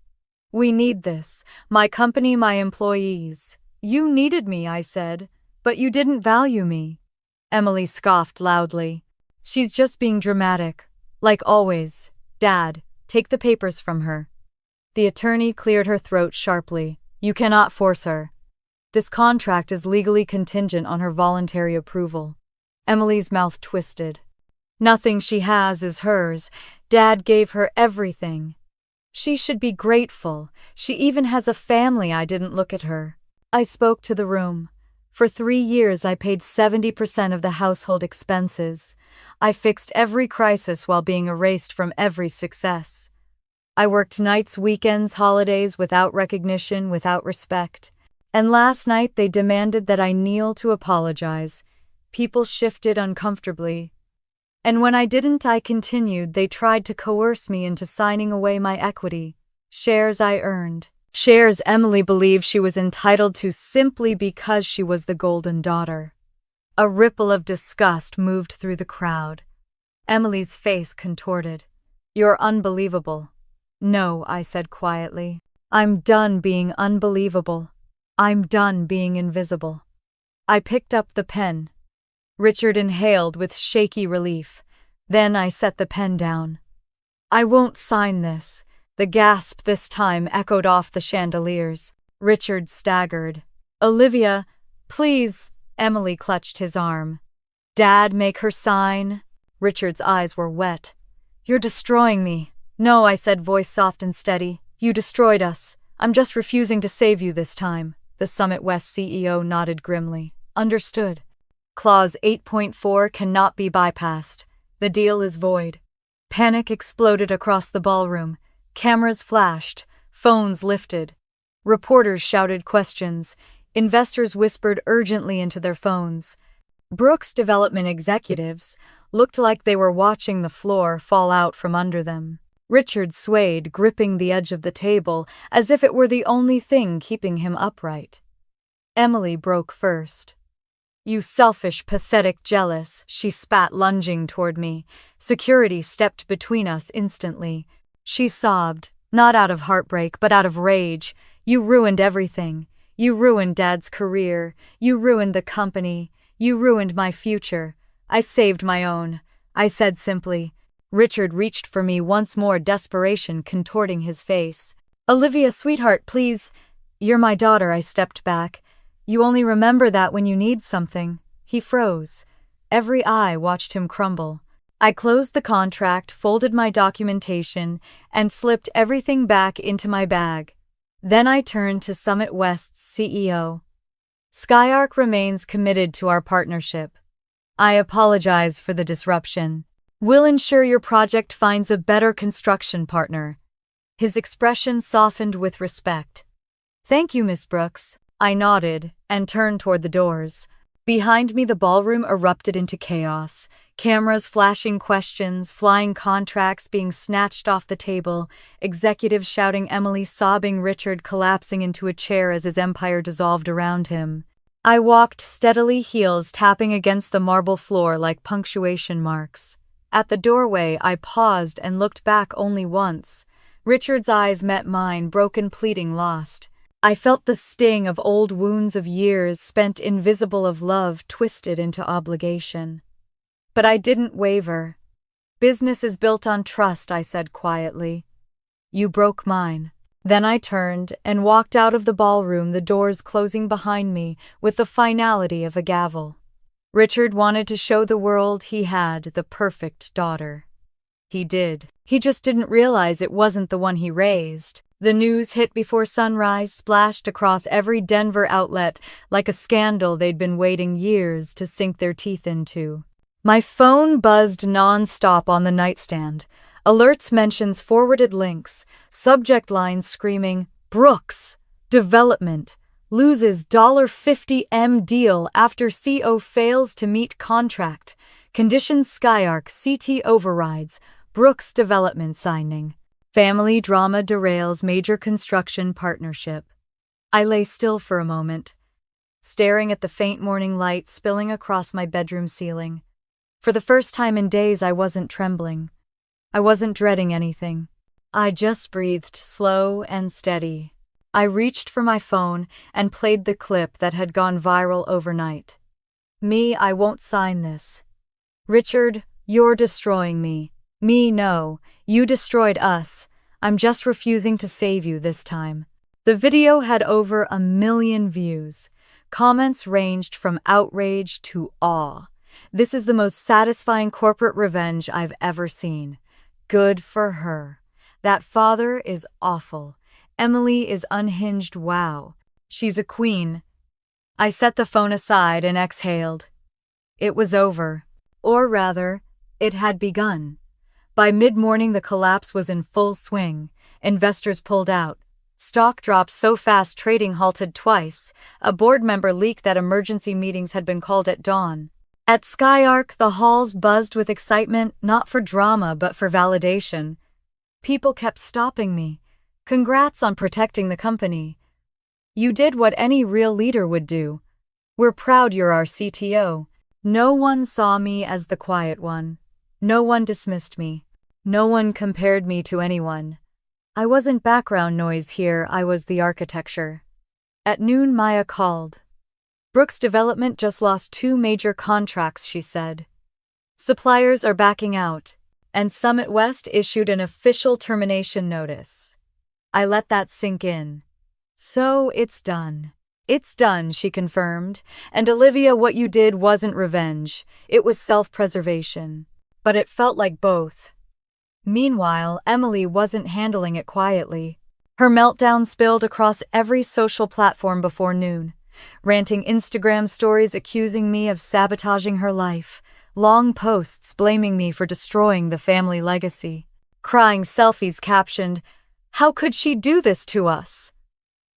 We need this. My company, my employees. You needed me, I said, but you didn't value me. Emily scoffed loudly. She's just being dramatic. Like always. Dad, take the papers from her. The attorney cleared her throat sharply. You cannot force her. This contract is legally contingent on her voluntary approval. Emily's mouth twisted. Nothing she has is hers. Dad gave her everything. She should be grateful. She even has a family. I didn't look at her. I spoke to the room. For 3 years I paid 70% of the household expenses. I fixed every crisis while being erased from every success. I worked nights, weekends, holidays without recognition, without respect. And last night they demanded that I kneel to apologize. People shifted uncomfortably. And when I didn't, I continued. They tried to coerce me into signing away my equity, shares I earned. Shares Emily believed she was entitled to simply because she was the golden daughter. A ripple of disgust moved through the crowd. Emily's face contorted. You're unbelievable. No, I said quietly. I'm done being unbelievable. I'm done being invisible. I picked up the pen. Richard inhaled with shaky relief. Then I set the pen down. I won't sign this. The gasp this time echoed off the chandeliers. Richard staggered. Olivia, please. Emily clutched his arm. Dad, make her sign. Richard's eyes were wet. You're destroying me. No, I said, voice soft and steady. You destroyed us. I'm just refusing to save you this time. The Summit West CEO nodded grimly. Understood. Clause 8.4 cannot be bypassed. The deal is void. Panic exploded across the ballroom. Cameras flashed. Phones lifted. Reporters shouted questions. Investors whispered urgently into their phones. Brooks development executives looked like they were watching the floor fall out from under them. Richard swayed, gripping the edge of the table as if it were the only thing keeping him upright. Emily broke first. You selfish, pathetic, jealous, she spat, lunging toward me. Security stepped between us instantly. She sobbed, not out of heartbreak, but out of rage. You ruined everything. You ruined Dad's career. You ruined the company. You ruined my future. I saved my own. I said simply. Richard reached for me once more, desperation contorting his face. Olivia, sweetheart, please. You're my daughter. I stepped back. You only remember that when you need something. He froze. Every eye watched him crumble. I closed the contract, folded my documentation, and slipped everything back into my bag. Then I turned to Summit West's CEO. Skyark remains committed to our partnership. I apologize for the disruption. We'll ensure your project finds a better construction partner. His expression softened with respect. Thank you, Miss Brooks. I nodded and turned toward the doors. Behind me, the ballroom erupted into chaos. Cameras flashing questions, flying contracts being snatched off the table, executives shouting, Emily sobbing, Richard collapsing into a chair as his empire dissolved around him. I walked steadily, heels tapping against the marble floor like punctuation marks. At the doorway, I paused and looked back only once. Richard's eyes met mine, broken, pleading, lost. I felt the sting of old wounds of years spent, invisible, of love twisted into obligation. But I didn't waver. Business is built on trust, I said quietly. You broke mine. Then I turned and walked out of the ballroom, the doors closing behind me with the finality of a gavel. Richard wanted to show the world he had the perfect daughter. He did. He just didn't realize it wasn't the one he raised. The news hit before sunrise, splashed across every Denver outlet like a scandal they'd been waiting years to sink their teeth into. My phone buzzed non-stop on the nightstand. Alerts, mentions, forwarded links, subject lines screaming, Brooks, development, loses $50M deal after CO fails to meet contract, conditions Skyark, CT overrides, Brooks development signing. Family drama derails major construction partnership. I lay still for a moment, staring at the faint morning light spilling across my bedroom ceiling. For the first time in days, I wasn't trembling. I wasn't dreading anything. I just breathed, slow and steady. I reached for my phone and played the clip that had gone viral overnight. Me, I won't sign this. Richard, you're destroying me. Me, no, you destroyed us. I'm just refusing to save you this time. The video had over 1 million views. Comments ranged from outrage to awe. This is the most satisfying corporate revenge I've ever seen. Good for her. That father is awful. Emily is unhinged. Wow. She's a queen. I set the phone aside and exhaled. It was over. Or rather, it had begun. By mid-morning, the collapse was in full swing. Investors pulled out. Stock dropped so fast trading halted twice. A board member leaked that emergency meetings had been called at dawn. At Skyark, the halls buzzed with excitement, not for drama but for validation. People kept stopping me. Congrats on protecting the company. You did what any real leader would do. We're proud you're our CTO. No one saw me as the quiet one. No one dismissed me. No one compared me to anyone. I wasn't background noise here, I was the architecture. At noon, Maya called. Brooks Development just lost 2 major contracts, she said. Suppliers are backing out, and Summit West issued an official termination notice. I let that sink in. So it's done. It's done, she confirmed. And Olivia, what you did wasn't revenge. It was self-preservation. But it felt like both. Meanwhile, Emily wasn't handling it quietly. Her meltdown spilled across every social platform before noon. Ranting Instagram stories accusing me of sabotaging her life, long posts blaming me for destroying the family legacy, crying selfies captioned, "How could she do this to us?"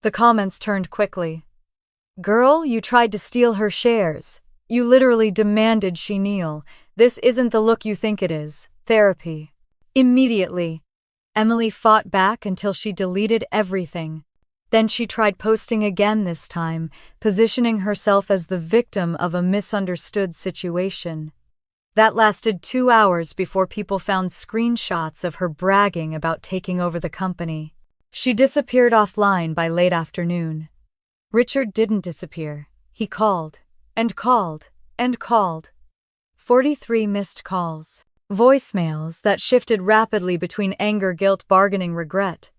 The comments turned quickly. "Girl, you tried to steal her shares. You literally demanded she kneel. This isn't the look you think it is. Therapy." Immediately, Emily fought back until she deleted everything. Then she tried posting again, this time, positioning herself as the victim of a misunderstood situation. That lasted 2 hours before people found screenshots of her bragging about taking over the company. She disappeared offline by late afternoon. Richard didn't disappear. He called, and called, and called. 43 missed calls. Voicemails that shifted rapidly between anger, guilt, bargaining, regret.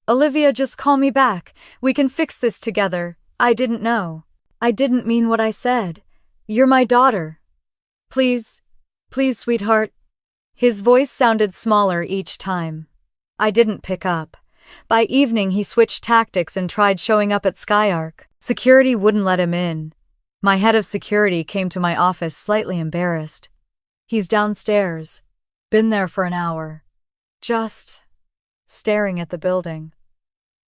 "Olivia, just call me back. We can fix this together. I didn't know. I didn't mean what I said. You're my daughter. Please, please, sweetheart." His voice sounded smaller each time. I didn't pick up. By evening, he switched tactics and tried showing up at Skyark. Security wouldn't let him in. My head of security came to my office slightly embarrassed. "He's downstairs. Been there for an hour. Just staring at the building."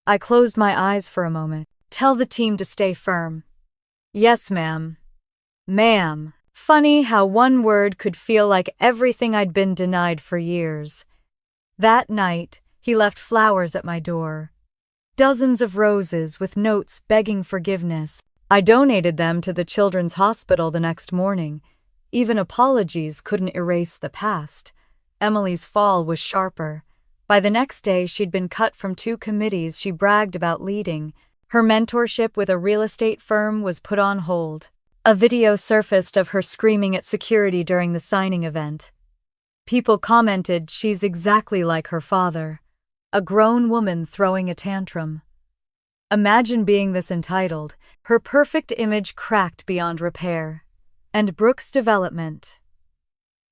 I closed my eyes for a moment. "Tell the team to stay firm." "Yes, ma'am." Ma'am. Funny how one word could feel like everything I'd been denied for years. That night, he left flowers at my door. Dozens of roses with notes begging forgiveness. I donated them to the children's hospital the next morning. Even apologies couldn't erase the past. Emily's fall was sharper. By the next day, she'd been cut from 2 committees she bragged about leading. Her mentorship with a real estate firm was put on hold. A video surfaced of her screaming at security during the signing event. People commented she's exactly like her father, a grown woman throwing a tantrum. Imagine being this entitled. Her perfect image cracked beyond repair. And Brooke's development.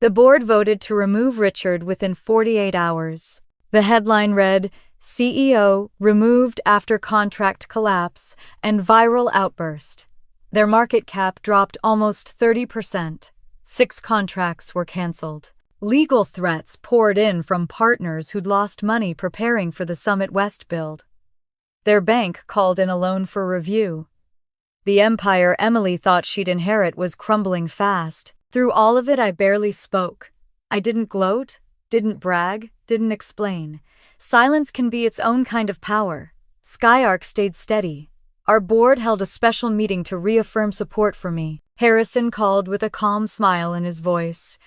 The board voted to remove Richard within 48 hours. The headline read, CEO removed after contract collapse and viral outburst. Their market cap dropped almost 30%. 6 contracts were canceled. Legal threats poured in from partners who'd lost money preparing for the Summit West build. Their bank called in a loan for review. The empire Emily thought she'd inherit was crumbling fast. Through all of it, I barely spoke. I didn't gloat, didn't brag, didn't explain. Silence can be its own kind of power. Skyark stayed steady. Our board held a special meeting to reaffirm support for me. Harrison called with a calm smile in his voice.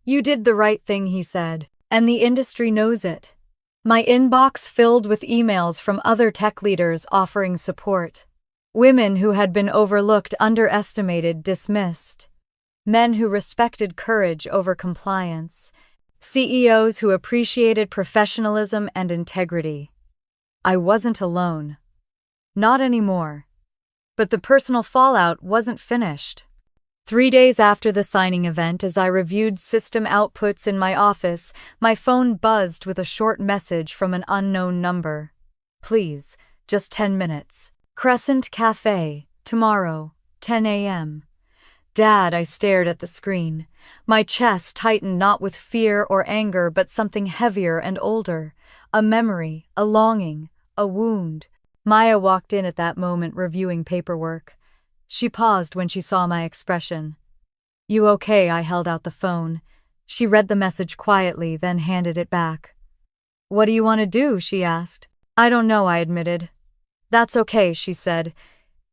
You did the right thing, he said, and the industry knows it. My inbox filled with emails from other tech leaders offering support. Women who had been overlooked, underestimated, dismissed. Men who respected courage over compliance. CEOs who appreciated professionalism and integrity. I wasn't alone. Not anymore. But the personal fallout wasn't finished. 3 days after the signing event, as I reviewed system outputs in my office, my phone buzzed with a short message from an unknown number. Please, just 10 minutes. Crescent Cafe, tomorrow, 10 a.m. Dad, I stared at the screen. My chest tightened not with fear or anger, but something heavier and older. A memory, a longing, a wound. Maya walked in at that moment, reviewing paperwork. She paused when she saw my expression. You okay? I held out the phone. She read the message quietly, then handed it back. What do you want to do? She asked. I don't know, I admitted. That's okay, she said.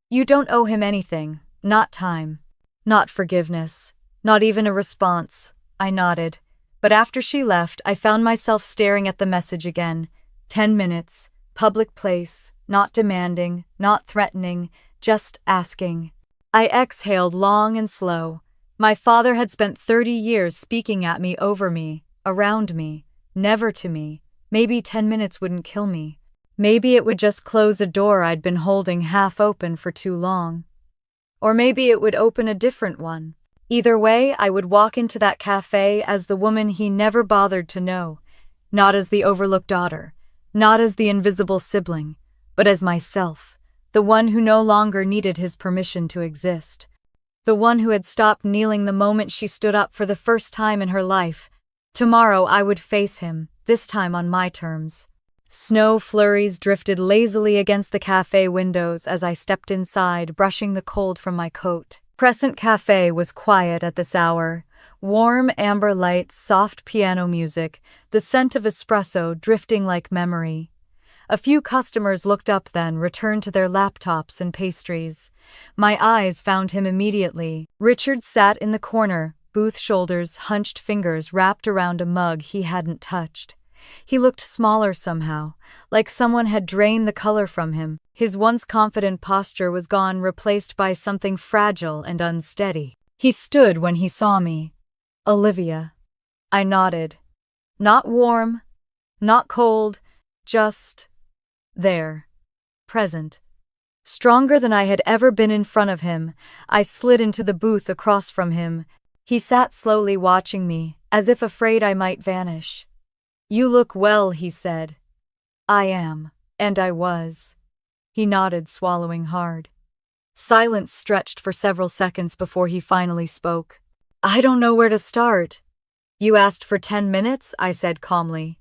You don't owe him anything. Not time. Not forgiveness. Not even a response. I nodded. But after she left, I found myself staring at the message again. 10 minutes. Public place. Not demanding. Not threatening. Just asking. I exhaled long and slow. My father had spent 30 years speaking at me, over me, around me, never to me. Maybe 10 minutes wouldn't kill me. Maybe it would just close a door I'd been holding half open for too long. Or maybe it would open a different one. Either way, I would walk into that cafe as the woman he never bothered to know. Not as the overlooked daughter, not as the invisible sibling, but as myself. The one who no longer needed his permission to exist. The one who had stopped kneeling the moment she stood up for the first time in her life. Tomorrow I would face him, this time on my terms. Snow flurries drifted lazily against the cafe windows as I stepped inside, brushing the cold from my coat. Crescent Cafe was quiet at this hour. Warm amber lights, soft piano music, the scent of espresso drifting like memory. A few customers looked up then, returned to their laptops and pastries. My eyes found him immediately. Richard sat in the corner, booth shoulders, hunched fingers wrapped around a mug he hadn't touched. He looked smaller somehow, like someone had drained the color from him. His once confident posture was gone, replaced by something fragile and unsteady. He stood when he saw me. Olivia. I nodded. Not warm, not cold, just there. Present. Stronger than I had ever been in front of him, I slid into the booth across from him. He sat slowly watching me, as if afraid I might vanish. You look well, he said. I am, and I was. He nodded, swallowing hard. Silence stretched for several seconds before he finally spoke. I don't know where to start. You asked for 10 minutes, I said calmly.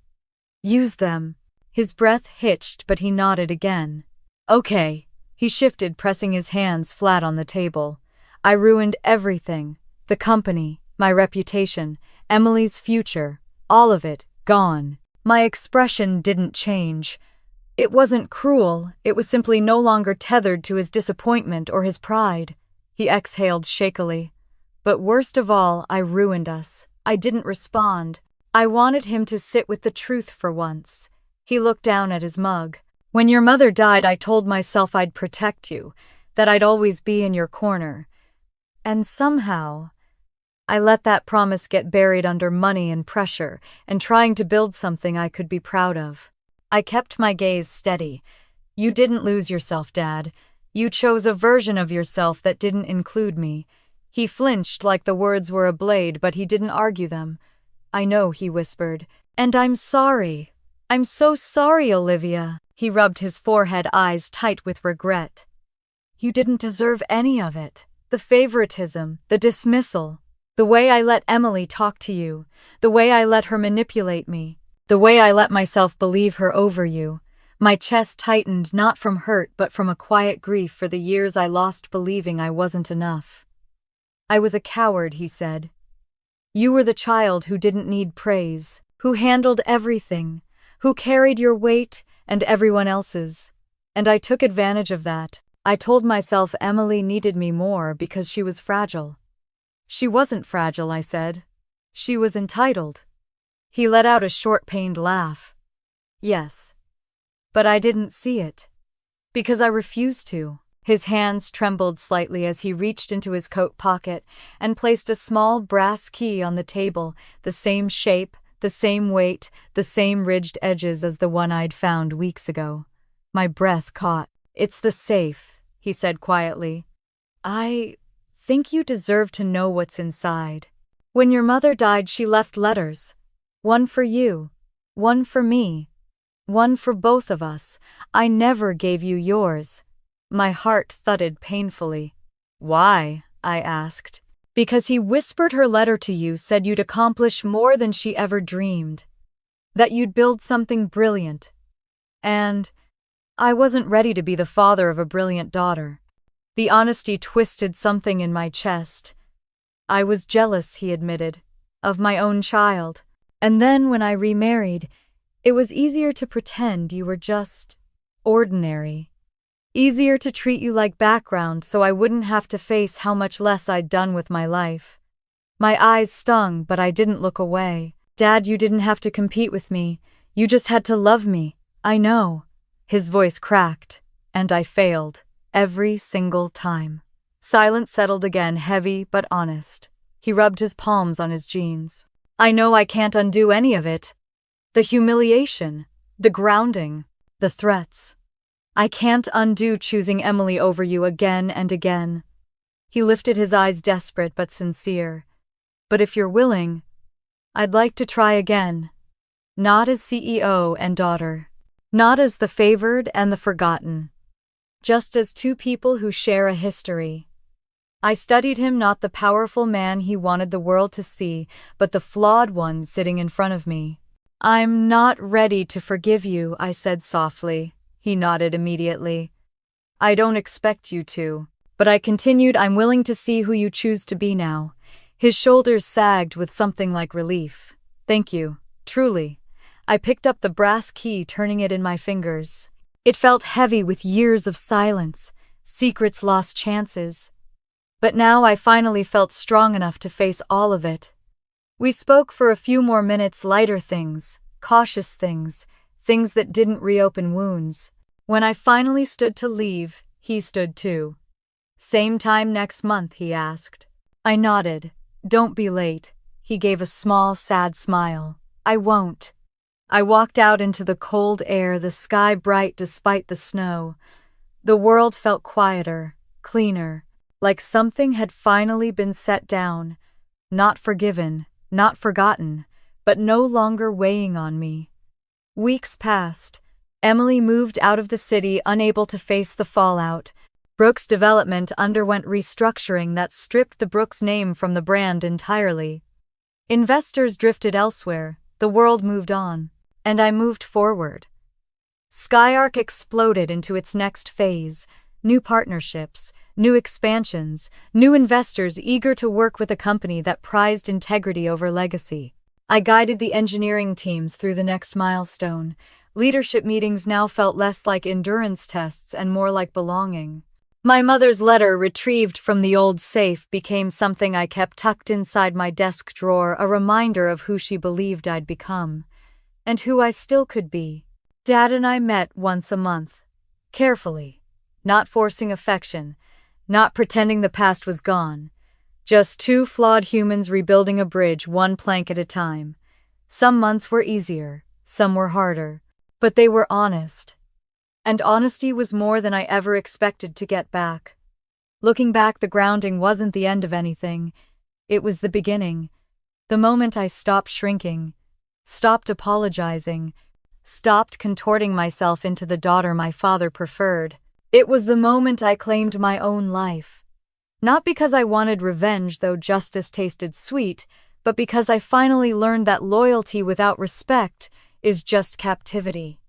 Use them. His breath hitched, but he nodded again. Okay. He shifted, pressing his hands flat on the table. I ruined everything. The company, my reputation, Emily's future, all of it, gone. My expression didn't change. It wasn't cruel, it was simply no longer tethered to his disappointment or his pride. He exhaled shakily. But worst of all, I ruined us. I didn't respond. I wanted him to sit with the truth for once. He looked down at his mug. When your mother died, I told myself I'd protect you, that I'd always be in your corner. And somehow, I let that promise get buried under money and pressure and trying to build something I could be proud of. I kept my gaze steady. You didn't lose yourself, Dad. You chose a version of yourself that didn't include me. He flinched like the words were a blade, but he didn't argue them. I know, he whispered. And I'm sorry. I'm so sorry, Olivia. He rubbed his forehead, eyes tight with regret. You didn't deserve any of it. The favoritism, the dismissal, the way I let Emily talk to you, the way I let her manipulate me, the way I let myself believe her over you. My chest tightened not from hurt but from a quiet grief for the years I lost believing I wasn't enough. I was a coward, he said. You were the child who didn't need praise, who handled everything, who carried your weight and everyone else's. And I took advantage of that. I told myself Emily needed me more because she was fragile. She wasn't fragile, I said. She was entitled. He let out a short, pained laugh. Yes. But I didn't see it. Because I refused to. His hands trembled slightly as he reached into his coat pocket and placed a small brass key on the table, the same shape, the same weight, the same ridged edges as the one I'd found weeks ago. My breath caught. It's the safe, he said quietly. I think you deserve to know what's inside. When your mother died, she left letters. One for you, one for me, one for both of us. I never gave you yours. My heart thudded painfully. Why? I asked. Because he whispered her letter to you said you'd accomplish more than she ever dreamed. That you'd build something brilliant. And I wasn't ready to be the father of a brilliant daughter. The honesty twisted something in my chest. I was jealous, he admitted, of my own child. And then when I remarried, it was easier to pretend you were just ordinary. Easier to treat you like background so I wouldn't have to face how much less I'd done with my life. My eyes stung, but I didn't look away. Dad, you didn't have to compete with me. You just had to love me. I know. His voice cracked, and I failed, every single time. Silence settled again, heavy but honest. He rubbed his palms on his jeans. I know I can't undo any of it. The humiliation, the grounding, the threats. I can't undo choosing Emily over you again and again. He lifted his eyes, desperate but sincere. But if you're willing, I'd like to try again. Not as CEO and daughter. Not as the favored and the forgotten. Just as two people who share a history. I studied him, not the powerful man he wanted the world to see, but the flawed one sitting in front of me. I'm not ready to forgive you, I said softly. He nodded immediately. I don't expect you to. But I continued, I'm willing to see who you choose to be now. His shoulders sagged with something like relief. Thank you, truly. I picked up the brass key, turning it in my fingers. It felt heavy with years of silence, secrets, lost chances. But now I finally felt strong enough to face all of it. We spoke for a few more minutes, lighter things, cautious things, things that didn't reopen wounds. When I finally stood to leave, he stood too. Same time next month, he asked. I nodded. Don't be late. He gave a small, sad smile. I won't. I walked out into the cold air, the sky bright despite the snow. The world felt quieter, cleaner, like something had finally been set down, not forgiven, not forgotten, but no longer weighing on me. Weeks passed. Emily moved out of the city, unable to face the fallout. Brooks Development underwent restructuring that stripped the Brooks name from the brand entirely. Investors drifted elsewhere, the world moved on, and I moved forward. Skyark exploded into its next phase, new partnerships, new expansions, new investors eager to work with a company that prized integrity over legacy. I guided the engineering teams through the next milestone. Leadership meetings now felt less like endurance tests and more like belonging. My mother's letter, retrieved from the old safe, became something I kept tucked inside my desk drawer, a reminder of who she believed I'd become, and who I still could be. Dad and I met once a month, carefully, not forcing affection, not pretending the past was gone, just two flawed humans rebuilding a bridge one plank at a time. Some months were easier, some were harder, but they were honest. And honesty was more than I ever expected to get back. Looking back, the grounding wasn't the end of anything. It was the beginning. The moment I stopped shrinking, stopped apologizing, stopped contorting myself into the daughter my father preferred. It was the moment I claimed my own life. Not because I wanted revenge, though justice tasted sweet, but because I finally learned that loyalty without respect is just captivity.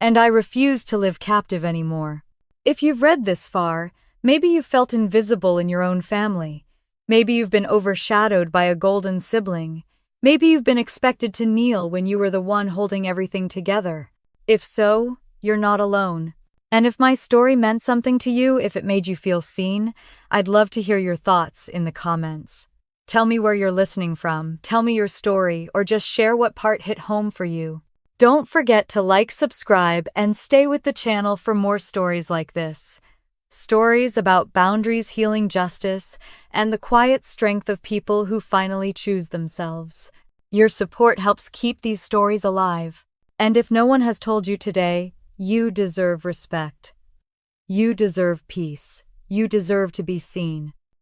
And I refuse to live captive anymore. If you've read this far, maybe you've felt invisible in your own family. Maybe you've been overshadowed by a golden sibling. Maybe you've been expected to kneel when you were the one holding everything together. If so, you're not alone. And if my story meant something to you, if it made you feel seen, I'd love to hear your thoughts in the comments. Tell me where you're listening from, tell me your story, or just share what part hit home for you. Don't forget to like, subscribe, and stay with the channel for more stories like this. Stories about boundaries, healing, justice, and the quiet strength of people who finally choose themselves. Your support helps keep these stories alive. And if no one has told you today, you deserve respect. You deserve peace. You deserve to be seen.